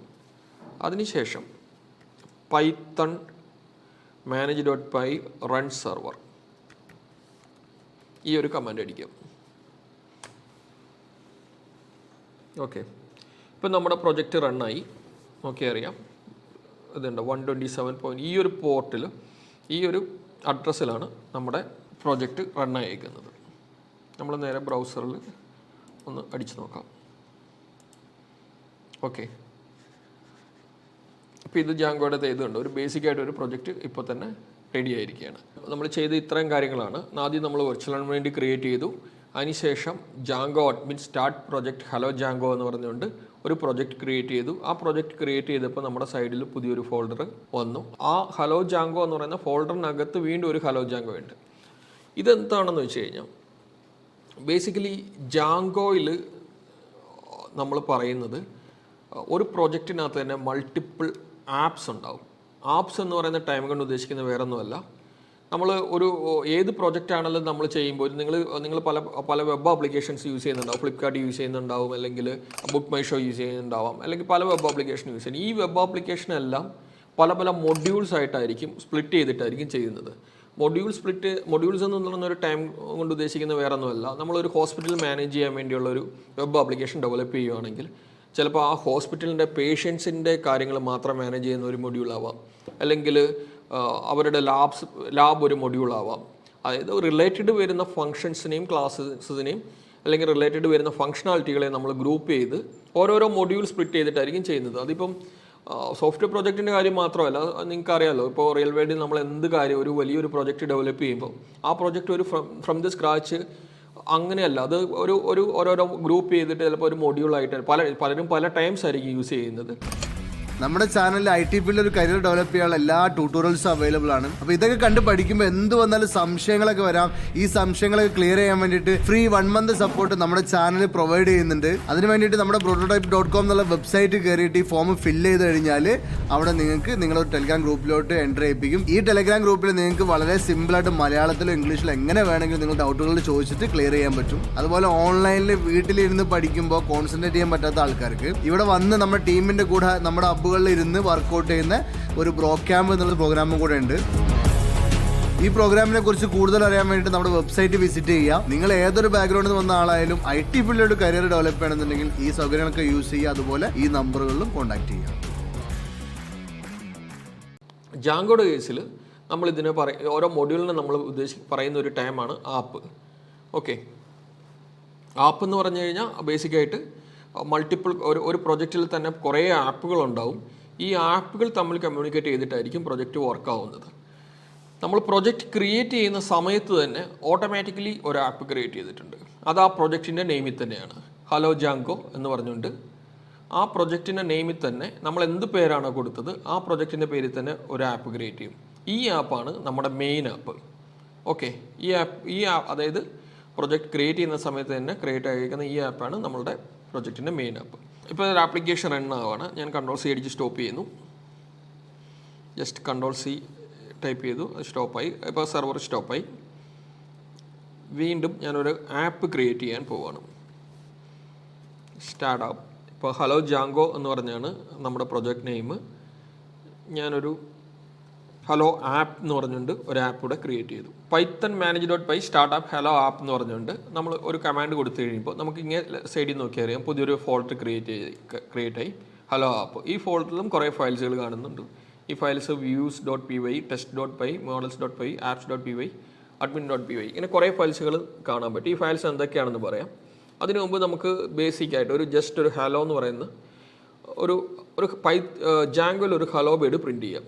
അതിനുശേഷം പൈത്തൺ manage.py റൺ സെർവർ ഈ ഒരു കമാൻഡ് അടിക്കും. ഓക്കെ, ഇപ്പം നമ്മുടെ പ്രൊജക്റ്റ് റണ്ണായി. ഓക്കെ, അറിയാം ഇതുണ്ട് 127. ഈ ഒരു പോർട്ടിൽ ഈ ഒരു അഡ്രസ്സിലാണ് നമ്മുടെ പ്രൊജക്റ്റ് റണ്ണായിരിക്കുന്നത്. നമ്മൾ നേരെ ബ്രൗസറിൽ ഒന്ന് അടിച്ചു നോക്കാം. ഓക്കെ, അപ്പോൾ ഇത് ജാങ്കോയുടെ ഇതുണ്ട്, ഒരു ബേസിക് ആയിട്ട് ഒരു പ്രൊജക്റ്റ് ഇപ്പോൾ തന്നെ റെഡി ആയിരിക്കുകയാണ്. നമ്മൾ ചെയ്ത ഇത്രയും കാര്യങ്ങളാണ്. ആദ്യം നമ്മൾ വെർച്വൽ എൻവയോൺമെൻറ്റ് ക്രിയേറ്റ് ചെയ്തു. അതിനുശേഷം Django admin start project hello Django എന്ന് പറഞ്ഞുകൊണ്ട് ഒരു പ്രൊജക്റ്റ് ക്രിയേറ്റ് ചെയ്തു. ആ പ്രൊജക്റ്റ് ക്രിയേറ്റ് ചെയ്തപ്പോൾ നമ്മുടെ സൈഡിൽ പുതിയൊരു ഫോൾഡർ വന്നു. ആ ഹലോ ജാങ്കോ എന്ന് പറയുന്ന ഫോൾഡറിനകത്ത് വീണ്ടും ഒരു ഹലോ ജാങ്കോ ഉണ്ട്. ഇതെന്താണെന്ന് വെച്ച് കഴിഞ്ഞാൽ, ബേസിക്കലി ജാങ്കോയിൽ നമ്മൾ പറയുന്നത് ഒരു പ്രൊജക്റ്റിനകത്ത് തന്നെ മൾട്ടിപ്പിൾ ആപ്സ് ഉണ്ടാവും. ആപ്സ് എന്ന് പറയുന്ന ടൈം കൊണ്ട് ഉദ്ദേശിക്കുന്നത് വേറെ ഒന്നുമല്ല, നമ്മൾ ഏത് പ്രൊജക്റ്റ് ആണെങ്കിലും നമ്മൾ ചെയ്യുമ്പോൾ നിങ്ങൾ പല വെബ് ആപ്ലിക്കേഷൻസ് യൂസ് ചെയ്യുന്നുണ്ടാവും. ഫ്ലിപ്കാർട്ട് യൂസ് ചെയ്യുന്നുണ്ടാവും, അല്ലെങ്കിൽ ബുക്ക് മൈ ഷോ യൂസ് ചെയ്യുന്നുണ്ടാവാം, അല്ലെങ്കിൽ പല വെബ് ആപ്ലിക്കേഷൻ യൂസ് ചെയ്യുന്നത്. ഈ വെബ് ആപ്ലിക്കേഷനെല്ലാം പല മൊഡ്യൂൾസ് ആയിട്ടായിരിക്കും സ്പ്ലിറ്റ് ചെയ്തിട്ടായിരിക്കും ചെയ്യുന്നത്. മൊഡ്യൂൾസ് എന്ന് പറയുന്ന ഒരു ടൈം കൊണ്ട് ഉദ്ദേശിക്കുന്നത് വേറെ ഒന്നുമല്ല, നമ്മളൊരു ഹോസ്പിറ്റൽ മാനേജ് ചെയ്യാൻ വേണ്ടിയുള്ള ഒരു വെബ് ആപ്ലിക്കേഷൻ ഡെവലപ്പ് ചെയ്യുകയാണെങ്കിൽ ചിലപ്പോൾ ആ ഹോസ്പിറ്റലിൻ്റെ പേഷ്യൻസിൻ്റെ കാര്യങ്ങൾ മാത്രം മാനേജ് ചെയ്യുന്ന ഒരു മൊഡ്യൂളാവാം, അല്ലെങ്കിൽ അവരുടെ ലാബ് ഒരു മൊഡ്യൂളാവാം. അതായത് റിലേറ്റഡ് വരുന്ന ഫങ്ഷൻസിനെയും ക്ലാസ്സസിനെയും അല്ലെങ്കിൽ റിലേറ്റഡ് വരുന്ന ഫങ്ഷണാലിറ്റികളെ നമ്മൾ ഗ്രൂപ്പ് ചെയ്ത് ഓരോരോ മൊഡ്യൂൾ സ്പ്ലിറ്റ് ചെയ്തിട്ടായിരിക്കും ചെയ്യുന്നത്. അതിപ്പം സോഫ്റ്റ്വെയർ പ്രോജക്റ്റിൻ്റെ കാര്യം മാത്രമല്ല, നിങ്ങൾക്ക് അറിയാമല്ലോ, ഇപ്പോൾ റെയിൽവേയിൽ നമ്മൾ എന്ത് കാര്യം ഒരു വലിയൊരു പ്രോജക്റ്റ് ഡെവലപ്പ് ചെയ്യുമ്പോൾ ആ പ്രോജക്റ്റ് ഒരു ഫ്രം ദി സ്ക്രാച്ച് അങ്ങനെയല്ല, അത് ഓരോരോ ഗ്രൂപ്പ് ചെയ്തിട്ട് ചിലപ്പോൾ ഒരു മൊഡ്യൂളായിട്ട് പലരും പല ടൈംസ് ആയിരിക്കും യൂസ് ചെയ്യുന്നത്. നമ്മുടെ ചാനലിൽ IT ഫീൽഡിൽ ഒരു കരിയർ ഡെവലപ്പ് ചെയ്യാനുള്ള എല്ലാ ട്യൂട്ടോറിയൽസും അവൈലബിൾ ആണ്. അപ്പോൾ ഇതൊക്കെ കണ്ട് പഠിക്കുമ്പോൾ എന്ത് വന്നാലും സംശയങ്ങളൊക്കെ വരാം. ഈ സംശയങ്ങളൊക്കെ ക്ലിയർ ചെയ്യാൻ വേണ്ടിയിട്ട് ഫ്രീ 1 month സപ്പോർട്ട് നമ്മുടെ ചാനൽ പ്രൊവൈഡ് ചെയ്യുന്നുണ്ട്. അതിന് വേണ്ടിയിട്ട് നമ്മുടെ prototype.com എന്നുള്ള വെബ്സൈറ്റ് കയറിയിട്ട് ഈ ഫോം ഫില്ല് ചെയ്ത് കഴിഞ്ഞാൽ അവിടെ നിങ്ങൾക്ക് നിങ്ങളൊരു ടെലിഗ്രാം ഗ്രൂപ്പിലോട്ട് എൻ്റർ ചെയ്യിപ്പിക്കും. ഈ ടെലിഗ്രാം ഗ്രൂപ്പിൽ നിങ്ങൾക്ക് വളരെ സിമ്പിളായിട്ട് മലയാളത്തിലോ ഇംഗ്ലീഷിലോ എങ്ങനെ വേണമെങ്കിലും നിങ്ങൾ ഡൗട്ടുകൾ ചോദിച്ചിട്ട് ക്ലിയർ ചെയ്യാൻ പറ്റും. അതുപോലെ ഓൺലൈനിൽ വീട്ടിലിരുന്ന് പഠിക്കുമ്പോൾ കോൺസെൻട്രേറ്റ് ചെയ്യാൻ പറ്റാത്ത ആൾക്കാർക്ക് ഇവിടെ വന്ന് നമ്മുടെ ടീമിൻ്റെ കൂടെ നമ്മുടെ ഇരുന്ന് വർക്കൗട്ട് ചെയ്യുന്ന ഒരു ബ്രോ ക്യാമ്പ് എന്നുള്ള പ്രോഗ്രാമും കൂടെ ഉണ്ട്. ഈ പ്രോഗ്രാമിനെ കുറിച്ച് കൂടുതൽ അറിയാൻ വേണ്ടിയിട്ട് നമ്മുടെ വെബ്സൈറ്റ് വിസിറ്റ് ചെയ്യാം. നിങ്ങൾ ഏതൊരു ബാക്ക്ഗ്രൗണ്ടിൽ നിന്ന് വന്ന ആളായാലും IT ഫീൽഡിലോട്ട് കരിയർ ഡെവലപ്പ് ചെയ്യണമെന്നുണ്ടെങ്കിൽ ഈ സൗകര്യങ്ങളൊക്കെ യൂസ് ചെയ്യുക. അതുപോലെ ഈ നമ്പറുകളിലും കോൺടാക്ട് ചെയ്യാം. ജാങ്കോയുടെ കേസിൽ നമ്മൾ ഇതിനെ ഓരോ മൊഡ്യൂളിന് നമ്മൾ പറയുന്ന ഒരു ടൈമാണ് ആപ്പ്. ഓക്കെ, ആപ്പ് എന്ന് പറഞ്ഞു കഴിഞ്ഞാൽ ബേസിക്കായിട്ട് മൾട്ടിപ്പിൾ ഒരു പ്രൊജക്റ്റിൽ തന്നെ കുറേ ആപ്പുകളുണ്ടാവും. ഈ ആപ്പുകൾ തമ്മിൽ കമ്മ്യൂണിക്കേറ്റ് ചെയ്തിട്ടായിരിക്കും പ്രൊജക്റ്റ് വർക്ക് ആവുന്നത്. നമ്മൾ പ്രൊജക്റ്റ് ക്രിയേറ്റ് ചെയ്യുന്ന സമയത്ത് തന്നെ ഓട്ടോമാറ്റിക്കലി ഒരു ആപ്പ് ക്രിയേറ്റ് ചെയ്തിട്ടുണ്ട്. അത് ആ പ്രൊജക്റ്റിൻ്റെ നെയിമിൽ തന്നെയാണ്, ഹലോ ജാങ്കോ എന്ന് പറഞ്ഞുകൊണ്ട്. ആ പ്രൊജക്റ്റിൻ്റെ നെയിമിൽ തന്നെ നമ്മൾ എന്ത് പേരാണോ കൊടുത്തത് ആ പ്രൊജക്റ്റിൻ്റെ പേരിൽ തന്നെ ഒരു ആപ്പ് ക്രിയേറ്റ് ചെയ്യും. ഈ ആപ്പാണ് നമ്മുടെ മെയിൻ ആപ്പ്. ഓക്കെ, ഈ ആപ്പ് അതായത് പ്രൊജക്റ്റ് ക്രിയേറ്റ് ചെയ്യുന്ന സമയത്ത് തന്നെ ക്രിയേറ്റ് ആയിരിക്കുന്ന ഈ ആപ്പാണ് നമ്മളുടെ പ്രൊജക്റ്റിൻ്റെ മെയിൻ ആപ്പ്. ഇപ്പോൾ ഒരു ആപ്ലിക്കേഷൻ റൺ ആവുകയാണ്. ഞാൻ Ctrl+C അടിച്ച് സ്റ്റോപ്പ് ചെയ്യുന്നു. ജസ്റ്റ് Ctrl+C ടൈപ്പ് ചെയ്തു, അത് സ്റ്റോപ്പായി. ഇപ്പോൾ സെർവർ സ്റ്റോപ്പായി. വീണ്ടും ഞാനൊരു ആപ്പ് ക്രിയേറ്റ് ചെയ്യാൻ പോവുകയാണ്. Start app. ഇപ്പോൾ ഹലോ ജാങ്കോ എന്ന് പറഞ്ഞാണ് നമ്മുടെ പ്രൊജക്റ്റ് നെയിം. ഞാനൊരു ഹലോ ആപ്പ് എന്ന് പറഞ്ഞുകൊണ്ട് ഒരു ആപ്പ് ഇവിടെ ക്രിയേറ്റ് ചെയ്തു. Python manage.py start app hello app എന്ന് പറഞ്ഞുകൊണ്ട് നമ്മൾ ഒരു കമാൻഡ് കൊടുത്തു കഴിയുമ്പോൾ നമുക്ക് ഇങ്ങനെ സൈഡിൽ നോക്കി അറിയാം പുതിയൊരു ഫോൾഡർ ക്രിയേറ്റ് ആയി, ഹലോ ആപ്പ്. ഈ ഫോൾഡറിലും കുറേ ഫയൽസുകൾ കാണുന്നുണ്ട്. ഈ files views.py, test.py, models.py, apps.py, admin.py, ഇങ്ങനെ കുറേ ഫയൽസുകൾ കാണാൻ പറ്റും. ഈ ഫയൽസ് എന്തൊക്കെയാണെന്ന് പറയാം. അതിനു മുമ്പ് നമുക്ക് ബേസിക് ആയിട്ട് ജസ്റ്റ് ഒരു ഹലോ എന്ന് പറയുന്ന ഒരു ജാങ്കോയിൽ ഒരു ഹലോ ബേർഡ് പ്രിൻറ്റ് ചെയ്യാം.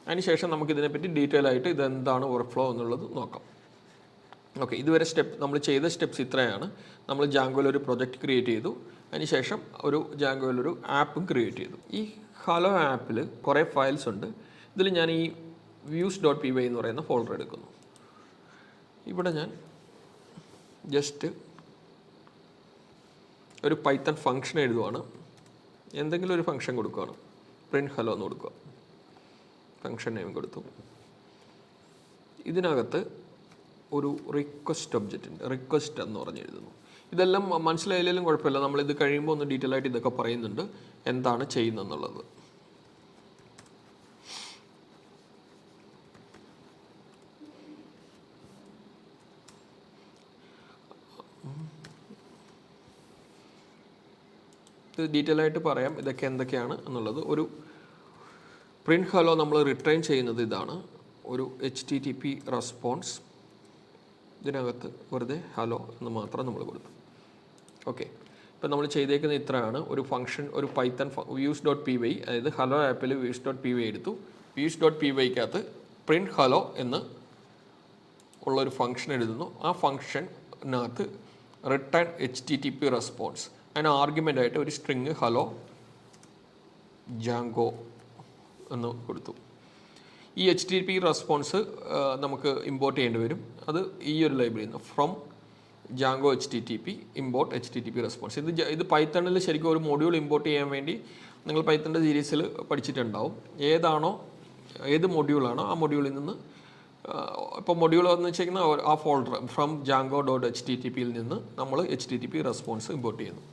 അതിനുശേഷം നമുക്ക് ഇതിനെപ്പറ്റി ഡീറ്റെയിൽ ആയിട്ട് ഇതെന്താണ് വർക്ക് ഫ്ലോ എന്നുള്ളത് നോക്കാം. ഓക്കെ, ഇതുവരെ നമ്മൾ ചെയ്ത സ്റ്റെപ്സ് ഇത്രയാണ്. നമ്മൾ ജാങ്കോയിൽ ഒരു പ്രൊജക്റ്റ് ക്രിയേറ്റ് ചെയ്തു. അതിനുശേഷം ജാങ്കോയിൽ ഒരു ആപ്പും ക്രിയേറ്റ് ചെയ്തു. ഈ ഹലോ ആപ്പിൽ കുറേ ഫയൽസ് ഉണ്ട്. ഇതിൽ ഞാൻ ഈ views.py എന്ന് പറയുന്ന ഫോൾഡർ എടുക്കുന്നു. ഇവിടെ ഞാൻ ജസ്റ്റ് ഒരു പൈത്തൺ ഫംഗ്ഷൻ എഴുതുവാണ്. എന്തെങ്കിലും ഒരു ഫംഗ്ഷൻ കൊടുക്കുകയാണ്. പ്രിൻറ്റ് ഹലോ എന്ന് കൊടുക്കുക. ഫംഗ്ഷൻ നെയിം കൊടുത്തു. ഇതിനകത്ത് ഒരു റിക്വസ്റ്റ് ഒബ്ജക്റ്റ് ഉണ്ട്. റിക്വസ്റ്റ് എന്ന് പറഞ്ഞ് എഴുതുന്നു. ഇതെല്ലാം മനസ്സിലായാലും കുഴപ്പമില്ല. നമ്മളിത് കഴിയുമ്പോൾ ഒന്ന് ഡീറ്റെയിൽ ആയിട്ട് ഇതൊക്കെ പറയുന്നുണ്ട് എന്താണ് ചെയ്യുന്നതെന്നുള്ളത്. ഇത് ഡീറ്റെയിൽ ആയിട്ട് പറയാം ഇതൊക്കെ എന്തൊക്കെയാണ് എന്നുള്ളത്. ഒരു പ്രിൻറ്റ് ഹലോ നമ്മൾ റിട്ടേൺ ചെയ്യുന്നത് ഇതാണ്, ഒരു HTTP റെസ്പോൺസ്. ഇതിനകത്ത് വെറുതെ ഹലോ എന്ന് മാത്രം നമ്മൾ കൊടുത്തു. ഓക്കെ, ഇപ്പം നമ്മൾ ചെയ്തേക്കുന്ന ഇത്രയാണ്. ഒരു ഫംഗ്ഷൻ, ഒരു പൈത്തൺ views.py, അതായത് ഹലോ ആപ്പിൽ views.py എടുത്തു. views.pyക്കകത്ത് പ്രിൻറ്റ് ഹലോ എന്ന് ഉള്ളൊരു ഫംഗ്ഷൻ എഴുതുന്നു. ആ ഫംഗ്ഷനകത്ത് റിട്ടേൺ HTTP റെസ്പോൺസ്, അതിന് ആർഗ്യുമെൻ്റ് ആയിട്ട് ഒരു സ്ട്രിങ് ഹലോ ജാങ്കോ എന്ന് കൊടുത്തു. ഈ HTTP റെസ്പോൺസ് നമുക്ക് ഇമ്പോർട്ട് ചെയ്യേണ്ടി വരും. അത് ഈ ഒരു ലൈബ്രറിയിൽ നിന്ന് from Django HTTP import HTTP response. ഇത് പൈത്തണിൽ ശരിക്കും ഒരു മൊഡ്യൂൾ ഇമ്പോർട്ട് ചെയ്യാൻ വേണ്ടി നിങ്ങൾ പൈത്തണിൻ്റെ സീരീസിൽ പഠിച്ചിട്ടുണ്ടാവും. ഏത് മൊഡ്യൂളാണോ ആ മൊഡ്യൂളിൽ നിന്ന്, ഇപ്പോൾ മൊഡ്യൂൾ എന്ന് വെച്ചിരിക്കുന്ന ആ ഫോൾഡർ ഫ്രം janggo.httpയിൽ നിന്ന് നമ്മൾ HTTP റെസ്പോൺസ് ഇമ്പോർട്ട് ചെയ്യുന്നു.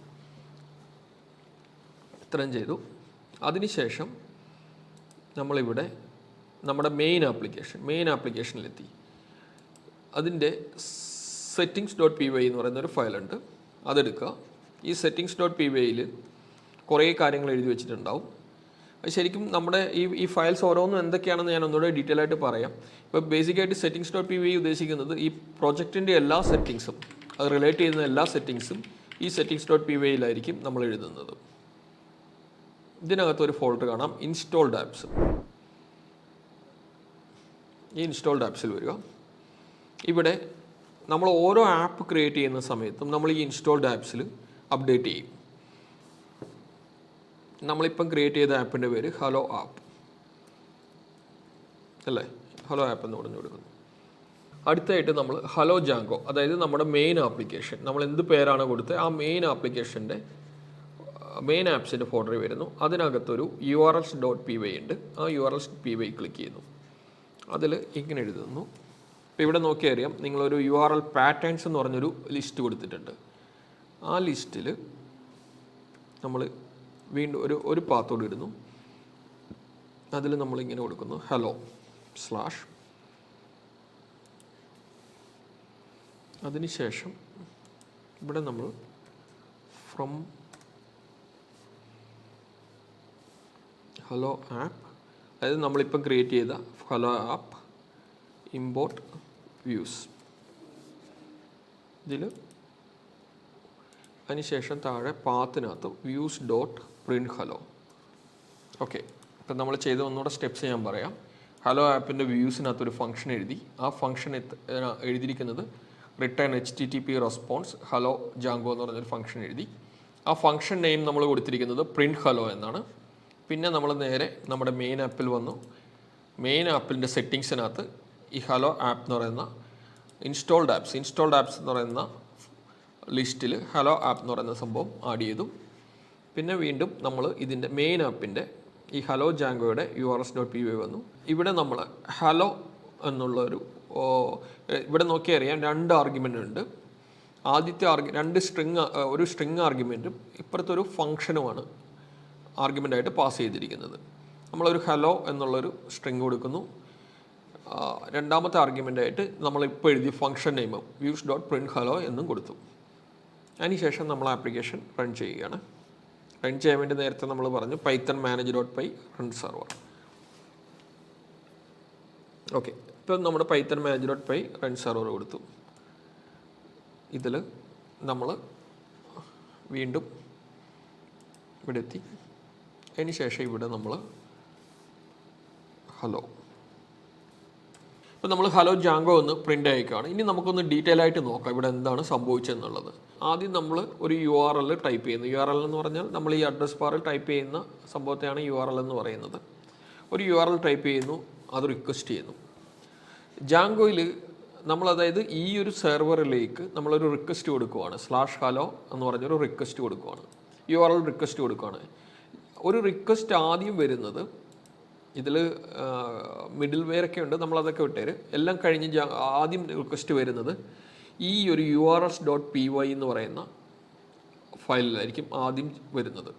ഇത്രയും ചെയ്തു. അതിനുശേഷം നമ്മളിവിടെ നമ്മുടെ മെയിൻ ആപ്ലിക്കേഷനിലെത്തി. അതിൻ്റെ settings.py എന്ന് പറയുന്നൊരു ഫയലുണ്ട്, അതെടുക്കുക. ഈ settings.pyയിൽ കുറേ കാര്യങ്ങൾ എഴുതി വെച്ചിട്ടുണ്ടാവും. അത് ശരിക്കും നമ്മുടെ ഈ ഫയൽസ് ഓരോന്നും എന്തൊക്കെയാണെന്ന് ഞാൻ ഒന്നുകൂടെ ഡീറ്റെയിൽ ആയിട്ട് പറയാം. ഇപ്പോൾ ബേസിക്കായിട്ട് settings.py ഉദ്ദേശിക്കുന്നത് ഈ പ്രൊജക്റ്റിൻ്റെ എല്ലാ സെറ്റിങ്സും, അത് റിലേറ്റ് ചെയ്യുന്ന എല്ലാ സെറ്റിങ്സും ഈ settings.pyയിലായിരിക്കും നമ്മൾ എഴുതുന്നത്. ഇതിനകത്തൊരു ഫോൾഡർ കാണാം, ഇൻസ്റ്റോൾഡ് ആപ്സ്. ഈ ഇൻസ്റ്റോൾഡ് ആപ്സിൽ വരിക. ഇവിടെ നമ്മൾ ഓരോ ആപ്പ് ക്രിയേറ്റ് ചെയ്യുന്ന സമയത്തും നമ്മൾ ഈ ഇൻസ്റ്റോൾഡ് ആപ്സിൽ അപ്ഡേറ്റ് ചെയ്യും. നമ്മളിപ്പം ക്രിയേറ്റ് ചെയ്ത ആപ്പിൻ്റെ പേര് ഹലോ ആപ്പ് അല്ലേ, ഹലോ ആപ്പ് എന്ന് പറഞ്ഞു കൊടുക്കുന്നു. അടുത്തായിട്ട് നമ്മൾ ഹലോ ജാങ്കോ, അതായത് നമ്മുടെ മെയിൻ ആപ്ലിക്കേഷൻ, നമ്മൾ എന്ത് പേരാണ് കൊടുത്തത് ആ മെയിൻ ആപ്ലിക്കേഷൻ്റെ മെയിൻ ആപ്സിൻ്റെ ഫോൾഡർ വരുന്നു. അതിനകത്തൊരു urls.py ഉണ്ട്. ആ urls.py ക്ലിക്ക് ചെയ്യുന്നു. അതിൽ ഇങ്ങനെ എഴുതുന്നു. ഇപ്പോൾ ഇവിടെ നോക്കിയാൽ അറിയാം, നിങ്ങളൊരു URL പാറ്റേൺസ് എന്ന് പറഞ്ഞൊരു ലിസ്റ്റ് കൊടുത്തിട്ടുണ്ട്. ആ ലിസ്റ്റിൽ നമ്മൾ വീണ്ടും ഒരു പാത്തോട് ഇടുന്നു. അതിൽ നമ്മളിങ്ങനെ കൊടുക്കുന്നു ഹലോ / അതിനുശേഷം ഇവിടെ നമ്മൾ ഫ്രം ഹലോ ആപ്പ്, അതായത് നമ്മളിപ്പം ക്രിയേറ്റ് ചെയ്ത ഹലോ ആപ്പ് ഇമ്പോർട്ട് വ്യൂസ്, ഇതിൽ അതിനുശേഷം താഴെ പാത്തിനകത്ത് views.print hello. ഓക്കെ, ഇപ്പം നമ്മൾ ചെയ്ത ഒന്നുകൂടെ സ്റ്റെപ്സ് ഞാൻ പറയാം. ഹലോ ആപ്പിൻ്റെ വ്യൂസിനകത്തൊരു ഫംഗ്ഷൻ എഴുതി. ആ ഫംഗ്ഷൻ എഴുതിയിരിക്കുന്നത് return HTTP response hello Django എന്ന് പറഞ്ഞൊരു ഫംഗ്ഷൻ എഴുതി. ആ ഫംഗ്ഷൻ നെയിം നമ്മൾ കൊടുത്തിരിക്കുന്നത് പ്രിൻറ്റ് ഹലോ എന്നാണ്. പിന്നെ നമ്മൾ നേരെ നമ്മുടെ മെയിൻ ആപ്പിൽ വന്നു. മെയിൻ ആപ്പിൻ്റെ സെറ്റിങ്സിനകത്ത് ഈ ഹലോ ആപ്പ് എന്ന് പറയുന്ന ഇൻസ്റ്റോൾഡ് ആപ്സ് എന്ന് പറയുന്ന ലിസ്റ്റിൽ ഹലോ ആപ്പ് എന്ന് പറയുന്ന സംഭവം ആഡ് ചെയ്തു. പിന്നെ വീണ്ടും നമ്മൾ ഇതിൻ്റെ മെയിൻ ആപ്പിൻ്റെ ഈ ഹലോ ജാങ്കോയുടെ urs.py വന്നു. ഇവിടെ നമ്മൾ ഹലോ എന്നുള്ളൊരു ഇവിടെ നോക്കിയാൽ അറിയാം 2 ആർഗ്യുമെൻ്റ് ഉണ്ട്. ആദ്യത്തെ ഒരു സ്ട്രിങ് ആർഗ്യുമെൻറ്റും ഇപ്പുറത്തെ ഒരു ഫംഗ്ഷനുമാണ് ആർഗ്യുമെൻ്റായിട്ട് പാസ് ചെയ്തിരിക്കുന്നത്. നമ്മളൊരു ഹലോ എന്നുള്ളൊരു സ്ട്രിങ് കൊടുക്കുന്നു. രണ്ടാമത്തെ ആർഗ്യുമെൻ്റായിട്ട് നമ്മളിപ്പോൾ എഴുതിയ ഫംഗ്ഷൻ നെയിമും views.print hello എന്നും കൊടുത്തു. അതിനുശേഷം നമ്മൾ ആപ്ലിക്കേഷൻ റൺ ചെയ്യുകയാണ്. റൺ ചെയ്യാൻ വേണ്ടി നേരത്തെ നമ്മൾ പറഞ്ഞു python manage.py run server. Okay, ഇപ്പം നമ്മുടെ python manage.py റൺ സെർവർ കൊടുത്തു. ഇതിൽ നമ്മൾ വീണ്ടും ഇവിടെ എത്തി. അതിന് ശേഷം ഇവിടെ നമ്മൾ ഹലോ, ഇപ്പോൾ നമ്മൾ ഹലോ ജാങ്കോ ഒന്ന് പ്രിൻ്റ് അയക്കുകയാണ്. ഇനി നമുക്കൊന്ന് ഡീറ്റെയിൽ ആയിട്ട് നോക്കാം ഇവിടെ എന്താണ് സംഭവിച്ചതെന്നുള്ളത്. ആദ്യം നമ്മൾ ഒരു URL ടൈപ്പ് ചെയ്യുന്നു. URL എന്ന് പറഞ്ഞാൽ നമ്മൾ ഈ അഡ്രസ് ബാറിൽ ടൈപ്പ് ചെയ്യുന്ന സംഭവത്തെയാണ് URL എന്ന് പറയുന്നത്. ഒരു URL ടൈപ്പ് ചെയ്യുന്നു, അത് റിക്വസ്റ്റ് ചെയ്യുന്നു. ജാങ്കോയിൽ നമ്മൾ അതായത് ഈ ഒരു സെർവറിലേക്ക് നമ്മളൊരു റിക്വസ്റ്റ് കൊടുക്കുവാണ്. /hello എന്ന് പറഞ്ഞൊരു റിക്വസ്റ്റ് കൊടുക്കുവാണ്, URL റിക്വസ്റ്റ് കൊടുക്കുകയാണ്. ഒരു റിക്വസ്റ്റ് ആദ്യം വരുന്നത് ഇതിൽ മിഡിൽ വെയർ ഒക്കെ ഉണ്ട്, നമ്മളതൊക്കെ വിട്ടേര്. എല്ലാം കഴിഞ്ഞ് ആദ്യം റിക്വസ്റ്റ് വരുന്നത് ഈ ഒരു urs.py എന്ന് പറയുന്ന ഫയലിലായിരിക്കും ആദ്യം വരുന്നത്.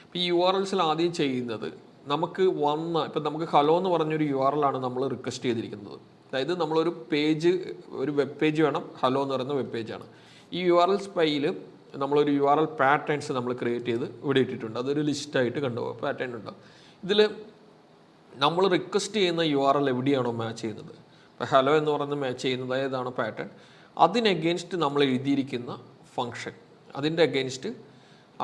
ഇപ്പോൾ ഈ URLസിൽ ആദ്യം ചെയ്യുന്നത് ഇപ്പം നമുക്ക് ഹലോ എന്ന് പറഞ്ഞൊരു URL ആണ് നമ്മൾ റിക്വസ്റ്റ് ചെയ്തിരിക്കുന്നത്. അതായത് നമ്മളൊരു വെബ് പേജ് വേണം, ഹലോ എന്ന് പറയുന്ന വെബ് പേജാണ്. ഈ URL സ്പൈയിൽ നമ്മളൊരു URL പാറ്റേൺസ് നമ്മൾ ക്രിയേറ്റ് ചെയ്ത് ഇവിടെ ഇട്ടിട്ടുണ്ട്. അതൊരു ലിസ്റ്റായിട്ട് കണ്ടുപോകും, പാറ്റേൺ ഉണ്ടാവും. ഇതിൽ നമ്മൾ റിക്വസ്റ്റ് ചെയ്യുന്ന URL എവിടെയാണോ മാച്ച് ചെയ്യുന്നത്, ഇപ്പോൾ ഹലോ എന്ന് പറയുന്നത് മാച്ച് ചെയ്യുന്നത് ഏതാണോ പാറ്റേൺ, അതിന് അഗെയിൻസ്റ്റ് നമ്മൾ എഴുതിയിരിക്കുന്ന ഫംഗ്ഷൻ, അതിൻ്റെ അഗെയിൻസ്റ്റ്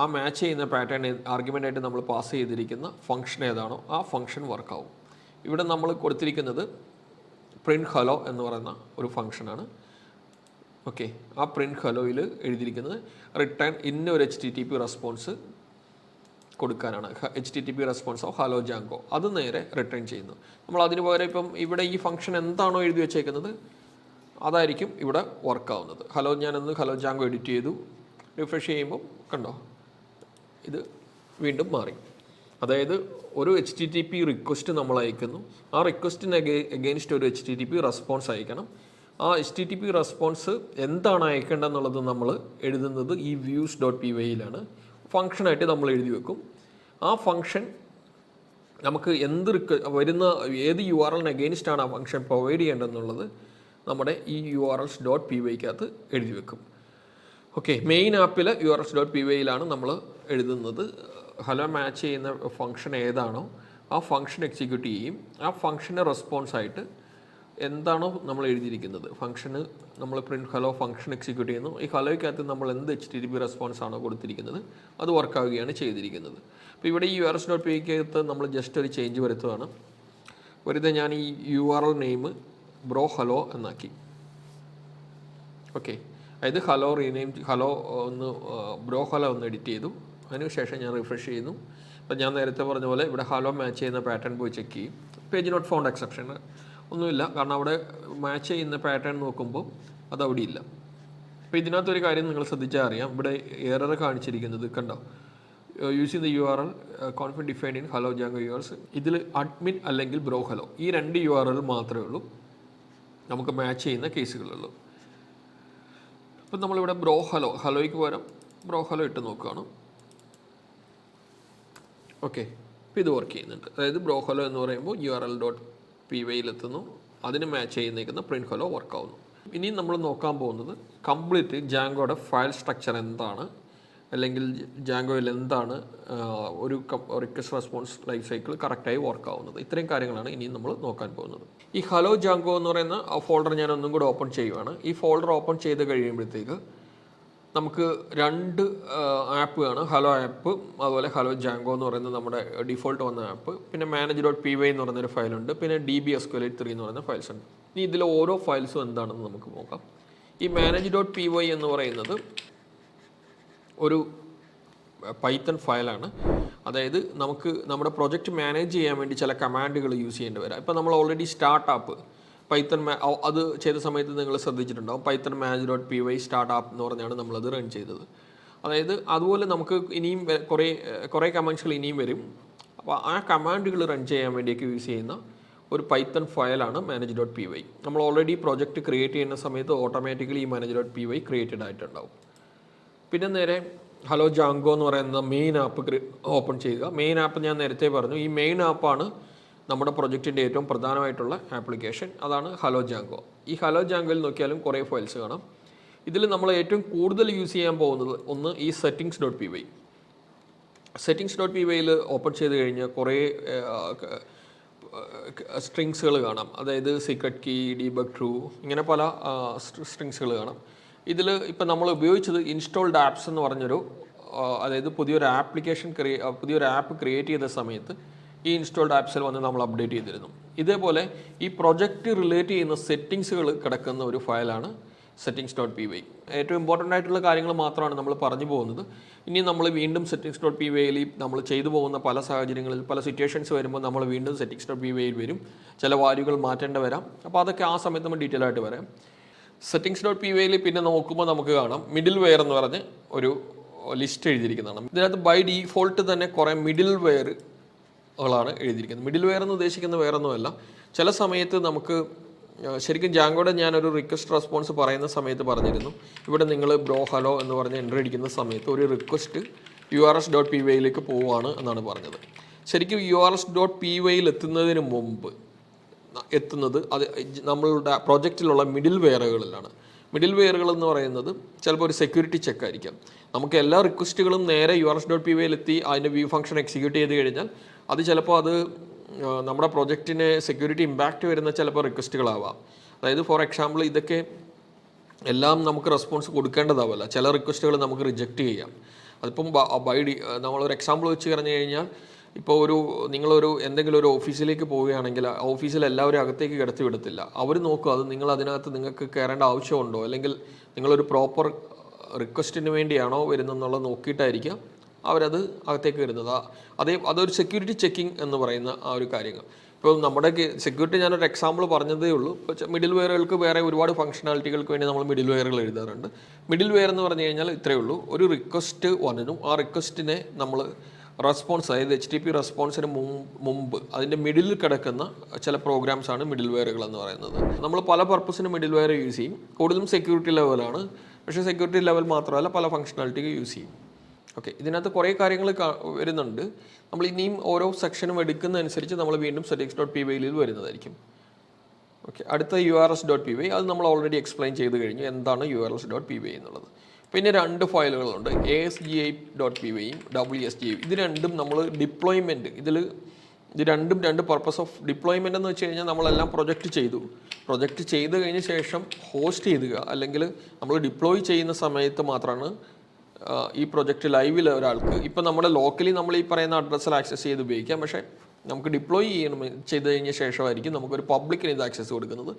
ആ മാച്ച് ചെയ്യുന്ന പാറ്റേൺ ആർഗ്യുമെൻ്റായിട്ട് നമ്മൾ പാസ് ചെയ്തിരിക്കുന്ന ഫംഗ്ഷൻ ഏതാണോ ആ ഫംഗ്ഷൻ വർക്കാവും. ഇവിടെ നമ്മൾ കൊടുത്തിരിക്കുന്നത് പ്രിൻറ്റ് ഹലോ എന്ന് പറയുന്ന ഒരു ഫംഗ്ഷനാണ്. ഓക്കെ, ആ പ്രിൻറ്റ് ഹലോയിൽ എഴുതിയിരിക്കുന്നത് റിട്ടേൺ ഒരു HTTP റെസ്പോൺസ് കൊടുക്കാനാണ്. HTTP response of hello Django, അത് നേരെ റിട്ടേൺ ചെയ്യുന്നു. നമ്മൾ അതിന് പകരം ഇപ്പം ഇവിടെ ഈ ഫംഗ്ഷൻ എന്താണോ എഴുതി വെച്ചേക്കുന്നത് അതായിരിക്കും ഇവിടെ വർക്കാവുന്നത്. ഞാനൊന്ന് ഹലോ ജാങ്കോ എഡിറ്റ് ചെയ്തു, റിഫ്രഷ് ചെയ്യുമ്പോൾ കണ്ടോ ഇത് വീണ്ടും മാറി. അതായത് ഒരു HTTP റിക്വസ്റ്റ് നമ്മൾ അയക്കുന്നു, ആ റിക്വസ്റ്റിന് അഗെയിൻസ്റ്റ് ഒരു HTTP റെസ്പോൺസ് അയക്കണം. ആ HTTP റെസ്പോൺസ് എന്താണ് അയക്കേണ്ടതെന്നുള്ളത് നമ്മൾ എഴുതുന്നത് ഈ views.pyയിലാണ്. ഫംഗ്ഷനായിട്ട് നമ്മൾ എഴുതി വെക്കും. ആ ഫംഗ്ഷൻ നമുക്ക് വരുന്ന ഏത് URLന് അഗെയിൻസ്റ്റാണ് ആ ഫംഗ്ഷൻ പ്രൊവൈഡ് ചെയ്യേണ്ടതെന്നുള്ളത് നമ്മുടെ ഈ urls.pyക്കകത്ത് എഴുതി വെക്കും. ഓക്കെ, മെയിൻ ആപ്പിൽ urls.pyയിലാണ് നമ്മൾ എഴുതുന്നത്. ഹലോ മാച്ച് ചെയ്യുന്ന ഫംഗ്ഷൻ ഏതാണോ ആ ഫംഗ്ഷൻ എക്സിക്യൂട്ട് ചെയ്യും. ആ ഫംഗ്ഷന് റെസ്പോൺസായിട്ട് എന്താണോ നമ്മൾ എഴുതിയിരിക്കുന്നത് ഫംഗ്ഷന് നമ്മൾ പ്രിൻറ്റ് ഹലോ ഫംഗ്ഷൻ എക്സിക്യൂട്ട് ചെയ്യുന്നു. ഈ ഹലോയ്ക്കകത്ത് നമ്മൾ എന്ത് HTTP റെസ്പോൺസ് ആണോ കൊടുത്തിരിക്കുന്നത് അത് വർക്കാവുകയാണ് ചെയ്തിരിക്കുന്നത്. അപ്പോൾ ഇവിടെ ഈ urls.pyക്കകത്ത് നമ്മൾ ജസ്റ്റ് ഒരു ചേഞ്ച് വരുത്തുകയാണ്. വെറുതെ ഞാൻ ഈ URL നെയിം ബ്രോ ഹലോ എന്നാക്കി. ഓക്കെ, അതായത് ഹലോ ഒന്ന് ബ്രോ ഹലോ ഒന്ന് എഡിറ്റ് ചെയ്തു. അതിനുശേഷം ഞാൻ റിഫ്രഷ് ചെയ്യുന്നു. അപ്പോൾ ഞാൻ നേരത്തെ പറഞ്ഞ പോലെ ഇവിടെ ഹലോ മാച്ച് ചെയ്യുന്ന പാറ്റേൺ പോയി ചെക്ക് ചെയ്യും. പേജ് നോട്ട് ഫൗണ്ട് എക്സെപ്ഷൻ ഒന്നുമില്ല, കാരണം അവിടെ മാച്ച് ചെയ്യുന്ന പാറ്റേൺ നോക്കുമ്പോൾ അത് അവിടെ ഇല്ല. അപ്പോൾ ഇതിനകത്തൊരു കാര്യം നിങ്ങൾ ശ്രദ്ധിച്ചാൽ അറിയാം, ഇവിടെ എറർ കാണിച്ചിരിക്കുന്നത് കണ്ടോ, using the URL confident defined in hello Django URLs. ഇതിൽ അഡ്മിൻ അല്ലെങ്കിൽ ബ്രോ ഹലോ ഈ 2 URL മാത്രമേ ഉള്ളൂ നമുക്ക് മാച്ച് ചെയ്യുന്ന കേസുകളുള്ളൂ. അപ്പം നമ്മളിവിടെ ഹലോയ്ക്ക് പകരം ബ്രോ ഹലോ ഇട്ട് നോക്കുകയാണ്. ഓക്കെ, ഇപ്പോൾ ഇത് വർക്ക് ചെയ്യുന്നുണ്ട്. അതായത് ബ്രോ ഹലോ എന്ന് പറയുമ്പോൾ url.pyയിലെത്തുന്നു, അതിന് മാച്ച് ചെയ്യുന്നേക്കുന്ന പ്രിൻറ്റ് ഹലോ വർക്കാവുന്നു. ഇനി നമ്മൾ നോക്കാൻ പോകുന്നത് കംപ്ലീറ്റ് ജാങ്കോയുടെ ഫയൽ സ്ട്രക്ചർ എന്താണ്, അല്ലെങ്കിൽ ജാങ്കോയിൽ എന്താണ് ഒരു റിക്വസ്റ്റ് റെസ്പോൺസ് ലൈഫ് സൈക്കിൾ കറക്റ്റായി വർക്കാവുന്നത്. ഇത്രയും കാര്യങ്ങളാണ് ഇനി നമ്മൾ നോക്കാൻ പോകുന്നത്. ഈ ഹലോ ജാങ്കോ എന്ന് പറയുന്ന ഫോൾഡർ ഞാൻ ഒന്നും കൂടെ ഓപ്പൺ ചെയ്യുവാണ്. ഈ ഫോൾഡർ ഓപ്പൺ ചെയ്ത് കഴിയുമ്പോഴത്തേക്ക് നമുക്ക് 2 ആപ്പ് ആണ്, ഹലോ ആപ്പ് അതുപോലെ ഹലോ ജാങ്കോ എന്ന് പറയുന്നത് നമ്മുടെ ഡിഫോൾട്ട് വന്ന ആപ്പ്. പിന്നെ manage.py എന്ന് പറയുന്നൊരു ഫയലുണ്ട്, പിന്നെ DB-SQLite3 എന്ന് പറയുന്ന ഫയൽസ് ഉണ്ട്. ഇനി ഇതിൽ ഓരോ ഫയൽസും എന്താണെന്ന് നമുക്ക് നോക്കാം. ഈ manage.py എന്ന് പറയുന്നത് ഒരു പൈത്തൺ ഫയലാണ്. അതായത് നമുക്ക് നമ്മുടെ പ്രൊജക്റ്റ് മാനേജ് ചെയ്യാൻ വേണ്ടി ചില കമാൻഡുകൾ യൂസ് ചെയ്യേണ്ടി വരാം. ഇപ്പോൾ നമ്മൾ ഓൾറെഡി സ്റ്റാർട്ട് ആപ്പ് പൈത്തൺ അത് ചെയ്ത സമയത്ത് നിങ്ങൾ ശ്രദ്ധിച്ചിട്ടുണ്ടാവും പൈത്തൺ manage.py സ്റ്റാർട്ട് ആപ്പ് എന്ന് പറഞ്ഞാണ് നമ്മളത് റൺ ചെയ്തത്. അതായത് അതുപോലെ നമുക്ക് ഇനിയും കുറേ കമാൻഡ്സുകൾ ഇനിയും വരും. അപ്പോൾ ആ കമാൻഡുകൾ റൺ ചെയ്യാൻ വേണ്ടിയൊക്കെ യൂസ് ചെയ്യുന്ന ഒരു പൈത്തൺ ഫയലാണ് manage.py. നമ്മൾ ഓൾറെഡി പ്രോജക്റ്റ് ക്രിയേറ്റ് ചെയ്യുന്ന സമയത്ത് ഓട്ടോമാറ്റിക്കലി ഈ manage.py ക്രിയേറ്റഡ് ആയിട്ടുണ്ടാവും. പിന്നെ നേരെ ഹലോ ജാങ്കോ എന്ന് പറയുന്ന മെയിൻ ആപ്പ് ഓപ്പൺ ചെയ്യുക. മെയിൻ ആപ്പ് ഞാൻ നേരത്തെ പറഞ്ഞു, ഈ മെയിൻ ആപ്പാണ് നമ്മുടെ പ്രൊജക്റ്റിൻ്റെ ഏറ്റവും പ്രധാനമായിട്ടുള്ള ആപ്ലിക്കേഷൻ. അതാണ് ഹലോ ജാങ്കോ. ഈ ഹലോ ജാങ്കോയിൽ നോക്കിയാലും കുറേ ഫയൽസ് കാണാം. ഇതിൽ നമ്മൾ ഏറ്റവും കൂടുതൽ യൂസ് ചെയ്യാൻ പോകുന്നത് ഒന്ന് ഈ settings.py. settings.pyയിൽ ഓപ്പൺ ചെയ്ത് കഴിഞ്ഞാൽ കുറേ സ്ട്രിങ്സുകൾ കാണാം. അതായത് സീക്രട്ട് കീ, ഡീബഗ് ട്രൂ, ഇങ്ങനെ പല സ്ട്രിങ്സുകൾ കാണാം. ഇതിൽ ഇപ്പം നമ്മൾ ഉപയോഗിച്ചത് ഇൻസ്റ്റാൾഡ് ആപ്സ് എന്ന് പറഞ്ഞൊരു അതായത് പുതിയൊരു ആപ്പ് ക്രിയേറ്റ് ചെയ്ത സമയത്ത് ഈ ഇൻസ്റ്റാൾഡ് ആപ്സിൽ വന്ന് നമ്മൾ അപ്ഡേറ്റ് ചെയ്തിരുന്നു. ഇതേപോലെ ഈ പ്രൊജക്റ്റ് റിലേറ്റ് ചെയ്യുന്ന സെറ്റിങ്സുകൾ കിടക്കുന്ന ഒരു ഫയലാണ് settings.py. ഏറ്റവും ഇമ്പോർട്ടൻ്റ് ആയിട്ടുള്ള കാര്യങ്ങൾ മാത്രമാണ് നമ്മൾ പറഞ്ഞു പോകുന്നത്. ഇനി നമ്മൾ വീണ്ടും settings.pyയിൽ നമ്മൾ ചെയ്തു പോകുന്ന പല സാഹചര്യങ്ങളിൽ പല സിറ്റുവേഷൻസ് വരുമ്പോൾ നമ്മൾ വീണ്ടും settings.pyയിൽ വരും. ചില വാല്യൂകൾ മാറ്റേണ്ടി വരാം. അപ്പോൾ അതൊക്കെ ആ സമയത്ത് നമ്മൾ ഡീറ്റെയിൽ ആയിട്ട് വരാം. settings.pyയിൽ പിന്നെ നോക്കുമ്പോൾ നമുക്ക് കാണാം മിഡിൽ വെയർ എന്ന് പറഞ്ഞ് ഒരു ലിസ്റ്റ് എഴുതിയിരിക്കുന്നതാണ്. ഇതിനകത്ത് ബൈ ഡീഫോൾട്ട് തന്നെ കുറേ മിഡിൽ വെയറുകളാണ് എഴുതിയിരിക്കുന്നത്. മിഡിൽ വെയർ എന്ന് ഉദ്ദേശിക്കുന്നത് വേറൊന്നുമല്ല, ചില സമയത്ത് നമുക്ക് ശരിക്കും ജാങ്കോയുടെ ഞാനൊരു റിക്വസ്റ്റ് റെസ്പോൺസ് പറയുന്ന സമയത്ത് പറഞ്ഞിരുന്നു, ഇവിടെ നിങ്ങൾ ബ്രോ ഹലോ എന്ന് പറഞ്ഞ് എൻ്റർ അടിക്കുന്ന സമയത്ത് ഒരു റിക്വസ്റ്റ് urs.pyയിലേക്ക് പോവുകയാണ് എന്നാണ് പറഞ്ഞത്. ശരിക്കും urs.pyയിൽ എത്തുന്നതിന് മുമ്പ് എത്തുന്നത് അത് നമ്മളുടെ പ്രൊജക്റ്റിലുള്ള മിഡിൽ വെയറുകളിലാണ്. മിഡിൽ വെയറുകൾ എന്ന് പറയുന്നത് ചിലപ്പോൾ ഒരു സെക്യൂരിറ്റി ചെക്ക് ആയിരിക്കാം. നമുക്ക് എല്ലാ റിക്വസ്റ്റുകളും നേരെ urs.pyയിൽ എത്തി അതിൻ്റെ വ്യൂ ഫംഗ്ഷൻ എക്സിക്യൂട്ട് ചെയ്ത് കഴിഞ്ഞാൽ അത് ചിലപ്പോൾ അത് നമ്മുടെ പ്രൊജക്റ്റിന് സെക്യൂരിറ്റി ഇമ്പാക്റ്റ് വരുന്ന ചിലപ്പോൾ റിക്വസ്റ്റുകളാവാം. അതായത് ഫോർ എക്സാമ്പിൾ ഇതൊക്കെ എല്ലാം നമുക്ക് റെസ്പോൺസ് കൊടുക്കേണ്ടതാവില്ല. ചില റിക്വസ്റ്റുകൾ നമുക്ക് റിജക്റ്റ് ചെയ്യാം. അതിപ്പം നമ്മളൊരു എക്സാമ്പിൾ വെച്ച് പറഞ്ഞു കഴിഞ്ഞാൽ ഇപ്പോൾ നിങ്ങളൊരു എന്തെങ്കിലും ഒരു ഓഫീസിലേക്ക് പോവുകയാണെങ്കിൽ ഓഫീസിൽ എല്ലാവരും അകത്തേക്ക് കിടത്തി വിടത്തില്ല. അവർ നോക്കുക അത് അതിനകത്ത് നിങ്ങൾക്ക് കയറേണ്ട ആവശ്യമുണ്ടോ, അല്ലെങ്കിൽ നിങ്ങളൊരു പ്രോപ്പർ റിക്വസ്റ്റിന് വേണ്ടിയാണോ വരുന്നതെന്നുള്ളത് നോക്കിയിട്ടായിരിക്കാം അവരത് അകത്തേക്ക് വരുന്നത്. അതൊരു സെക്യൂരിറ്റി ചെക്കിങ് എന്ന് പറയുന്ന ആ ഒരു കാര്യങ്ങൾ. ഇപ്പോൾ നമ്മുടെ സെക്യൂരിറ്റി ഞാനൊരു എക്സാമ്പിൾ പറഞ്ഞതേ ഉള്ളൂ. ഇപ്പോൾ മിഡിൽ വെയറുകൾക്ക് വേറെ ഒരുപാട് ഫംഗ്ഷനാലിറ്റികൾക്ക് വേണ്ടി നമ്മൾ മിഡിൽ വെയറുകൾ എഴുതാറുണ്ട്. മിഡിൽ വെയർ എന്ന് പറഞ്ഞു കഴിഞ്ഞാൽ ഇത്രയേ ഉള്ളൂ, ഒരു റിക്വസ്റ്റ് വന്നു, ആ റിക്വസ്റ്റിനെ നമ്മൾ റെസ്പോൺസ് അതായത് HTTP റെസ്പോൺസിന് മുമ്പ് അതിൻ്റെ മിഡിൽ കിടക്കുന്ന ചില പ്രോഗ്രാംസാണ് മിഡിൽ വെയറുകൾ എന്ന് പറയുന്നത്. നമ്മൾ പല പർപ്പസിന് മിഡിൽ വെയർ യൂസ് ചെയ്യും. കൂടുതലും സെക്യൂരിറ്റി ലെവലാണ്, പക്ഷേ സെക്യൂരിറ്റി ലെവൽ മാത്രമല്ല പല ഫംഗ്ഷനാലിറ്റിക്ക് യൂസ് ചെയ്യും. ഓക്കെ, ഇതിനകത്ത് കുറേ കാര്യങ്ങൾ വരുന്നുണ്ട്. നമ്മൾ ഇനിയും ഓരോ സെക്ഷനും എടുക്കുന്നതനുസരിച്ച് നമ്മൾ വീണ്ടും settings.pyയിൽ വരുന്നതായിരിക്കും. ഓക്കെ, അടുത്ത urs.py അത് നമ്മൾ ഓൾറെഡി എക്സ്പ്ലെയിൻ ചെയ്ത് കഴിഞ്ഞു എന്താണ് urs.py എന്നുള്ളത്. പിന്നെ രണ്ട് ഫയലുകളുണ്ട്, asgi.pyയും wsgi. ഇത് രണ്ടും നമ്മൾ ഡിപ്ലോയ്മെൻറ്റ് ഇത് രണ്ടും രണ്ട് പർപ്പസ് ഓഫ് ഡിപ്ലോയ്മെൻ്റ് എന്ന് വെച്ച് കഴിഞ്ഞാൽ നമ്മളെല്ലാം പ്രൊജക്റ്റ് ചെയ്ത് കഴിഞ്ഞ ശേഷം ഹോസ്റ്റ് ചെയ്യുക, അല്ലെങ്കിൽ നമ്മൾ ഡിപ്ലോയ് ചെയ്യുന്ന സമയത്ത് മാത്രമാണ് ഈ പ്രൊജക്റ്റ് ലൈവിൽ ഒരാൾക്ക് ഇപ്പം നമ്മുടെ ലോക്കലി നമ്മൾ ഈ പറയുന്ന അഡ്രസ്സിൽ ആക്സസ് ചെയ്ത് ഉപയോഗിക്കാം. പക്ഷേ നമുക്ക് ഡിപ്ലോയ് ചെയ്ത് കഴിഞ്ഞ ശേഷമായിരിക്കും നമുക്കൊരു പബ്ലിക്കിന് ഇത് ആക്സസ് കൊടുക്കുന്നത്.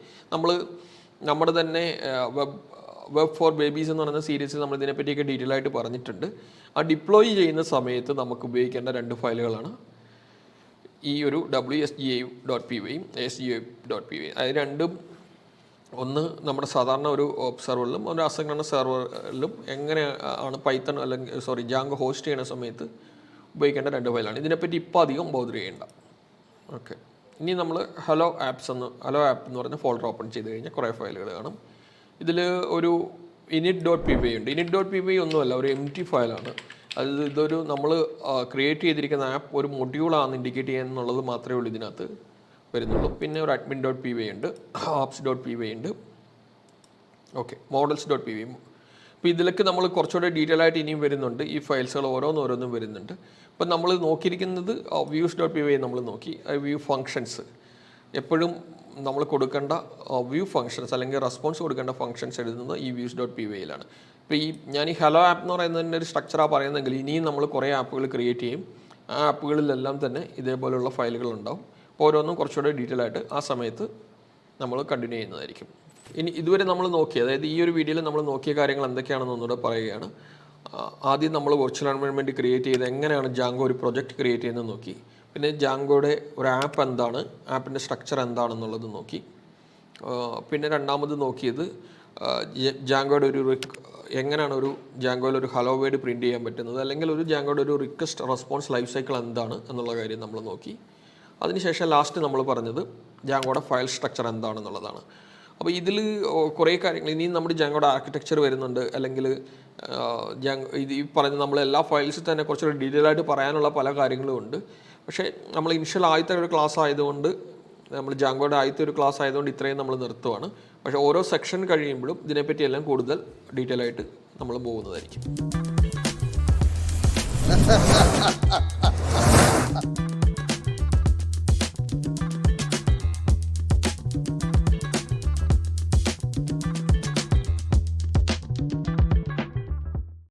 നമ്മുടെ തന്നെ വെബ് ഫോർ ബേബീസ് എന്ന് പറയുന്ന സീരീസിൽ നമ്മൾ ഇതിനെപ്പറ്റിയൊക്കെ ഡീറ്റെയിൽ ആയിട്ട് പറഞ്ഞിട്ടുണ്ട്. ആ ഡിപ്ലോയ് ചെയ്യുന്ന സമയത്ത് നമുക്ക് ഉപയോഗിക്കേണ്ട രണ്ട് ഫയലുകളാണ് ഈ ഒരു wsgi.pyയും asgi.py. അത് രണ്ടും ഒന്ന് നമ്മുടെ സാധാരണ ഒരു ഒബ്സർവറിലും ഒരു അസിൻക്രണസ് സെർവറിലും എങ്ങനെ ആണ് പൈത്തൺ അല്ലെങ്കിൽ ജാങ്കോ ഹോസ്റ്റ് ചെയ്യുന്ന സമയത്ത് ഉപയോഗിക്കേണ്ട രണ്ട് ഫയലാണ്. ഇതിനെപ്പറ്റി ഇപ്പോൾ അധികം ബോധർ ചെയ്യേണ്ട. ഓക്കെ, ഇനി നമ്മൾ ഹലോ ആപ്പ് എന്ന് പറഞ്ഞ ഫോൾഡർ ഓപ്പൺ ചെയ്ത് കഴിഞ്ഞാൽ കുറേ ഫയലുകൾ കാണും. ഇതിൽ ഒരു init.py ഉണ്ട്. init.py ഒന്നുമല്ല, ഒരു empty ഫയലാണ്. ഇതൊരു നമ്മൾ ക്രിയേറ്റ് ചെയ്തിരിക്കുന്ന ആപ്പ് ഒരു മൊഡ്യൂളാണെന്ന് ഇൻഡിക്കേറ്റ് ചെയ്യാന്നുള്ളത് മാത്രമേ ഉള്ളൂ ഇതിനകത്ത് വരുന്നുള്ളൂ. പിന്നെ ഒരു admin.py ഉണ്ട്, apps.py ഉണ്ട്, ഓക്കെ, models.py. അപ്പോൾ ഇതിലൊക്കെ നമ്മൾ കുറച്ചുകൂടെ ഡീറ്റെയിൽ ആയിട്ട് ഇനിയും വരുന്നുണ്ട്. ഈ ഫയൽസുകൾ ഓരോന്നും വരുന്നുണ്ട്. ഇപ്പം നമ്മൾ നോക്കിയിരിക്കുന്നത് views.py നമ്മൾ നോക്കി. വ്യൂ ഫങ്ഷൻസ് എപ്പോഴും നമ്മൾ കൊടുക്കേണ്ട വ്യൂ ഫങ്ഷൻസ് അല്ലെങ്കിൽ റെസ്പോൺസ് കൊടുക്കേണ്ട ഫങ്ഷൻസ് എഴുതുന്നത് ഈ views.pyയിലാണ്. ഇപ്പോൾ ഞാൻ ഈ ഹലോ ആപ്പ് എന്ന് പറയുന്നതിൻ്റെ ഒരു സ്ട്രക്ചറാണ് പറയുന്നതെങ്കിൽ ഇനിയും നമ്മൾ കുറേ ആപ്പുകൾ ക്രിയേറ്റ് ചെയ്യും. ആ ആപ്പുകളിലെല്ലാം തന്നെ ഇതേപോലെയുള്ള ഫയലുകൾ ഉണ്ടാവും. ഓരോന്നും കുറച്ചുകൂടെ ഡീറ്റെയിൽ ആയിട്ട് ആ സമയത്ത് നമ്മൾ കണ്ടിന്യൂ ചെയ്യുന്നതായിരിക്കും. ഇനി ഇതുവരെ നമ്മൾ നോക്കിയ, അതായത് ഈ ഒരു വീഡിയോയിൽ നമ്മൾ നോക്കിയ കാര്യങ്ങൾ എന്തൊക്കെയാണെന്ന് ഒന്നുകൂടെ പറയുകയാണ്. ആദ്യം നമ്മൾ വെർച്വൽ എൻവയൺമെൻറ്റ് ക്രിയേറ്റ് ചെയ്ത് എങ്ങനെയാണ് ജാങ്കോ ഒരു പ്രൊജക്റ്റ് ക്രിയേറ്റ് ചെയ്യുന്നത് നോക്കി. പിന്നെ ജാങ്കോയുടെ ഒരു ആപ്പ് എന്താണ്, ആപ്പിൻ്റെ സ്ട്രക്ചർ എന്താണെന്നുള്ളത് നോക്കി. പിന്നെ രണ്ടാമത് നോക്കിയത് ജാങ്കോയുടെ ഒരു എങ്ങനെയാണ് ഒരു ജാങ്കോയിൽ ഒരു ഹലോ വേർഡ് പ്രിൻറ്റ് ചെയ്യാൻ പറ്റുന്നത്, അല്ലെങ്കിൽ ഒരു ജാങ്കോയുടെ ഒരു റിക്വസ്റ്റ് റെസ്പോൺസ് ലൈഫ് സൈക്കിൾ എന്താണ് എന്നുള്ള കാര്യം നമ്മൾ നോക്കി. അതിനുശേഷം ലാസ്റ്റ് നമ്മൾ പറഞ്ഞത് ജാങ്കോയുടെ ഫയൽ സ്ട്രക്ചർ എന്താണെന്നുള്ളതാണ്. അപ്പോൾ ഇതിൽ കുറേ കാര്യങ്ങൾ ഇനിയും നമ്മുടെ ജാങ്കോയുടെ ആർക്കിടെക്ചർ വരുന്നുണ്ട്, അല്ലെങ്കിൽ ഇത് ഈ പറഞ്ഞ നമ്മൾ എല്ലാ ഫയൽസിൽ തന്നെ കുറച്ചൊരു ഡീറ്റെയിൽ ആയിട്ട് പറയാനുള്ള പല കാര്യങ്ങളും ഉണ്ട്. പക്ഷേ നമ്മൾ ഇനിഷ്യൽ ആദ്യത്തെ ഒരു ക്ലാസ് ആയതുകൊണ്ട്, നമ്മൾ ജാങ്കോയുടെ ആദ്യത്തെ ഒരു ക്ലാസ് ആയതുകൊണ്ട് ഇത്രയും നമ്മൾ നിർത്തുവാണ്. പക്ഷേ ഓരോ സെക്ഷൻ കഴിയുമ്പോഴും ഇതിനെപ്പറ്റി എല്ലാം കൂടുതൽ ഡീറ്റെയിൽ ആയിട്ട് നമ്മൾ പോകുന്നതായിരിക്കും.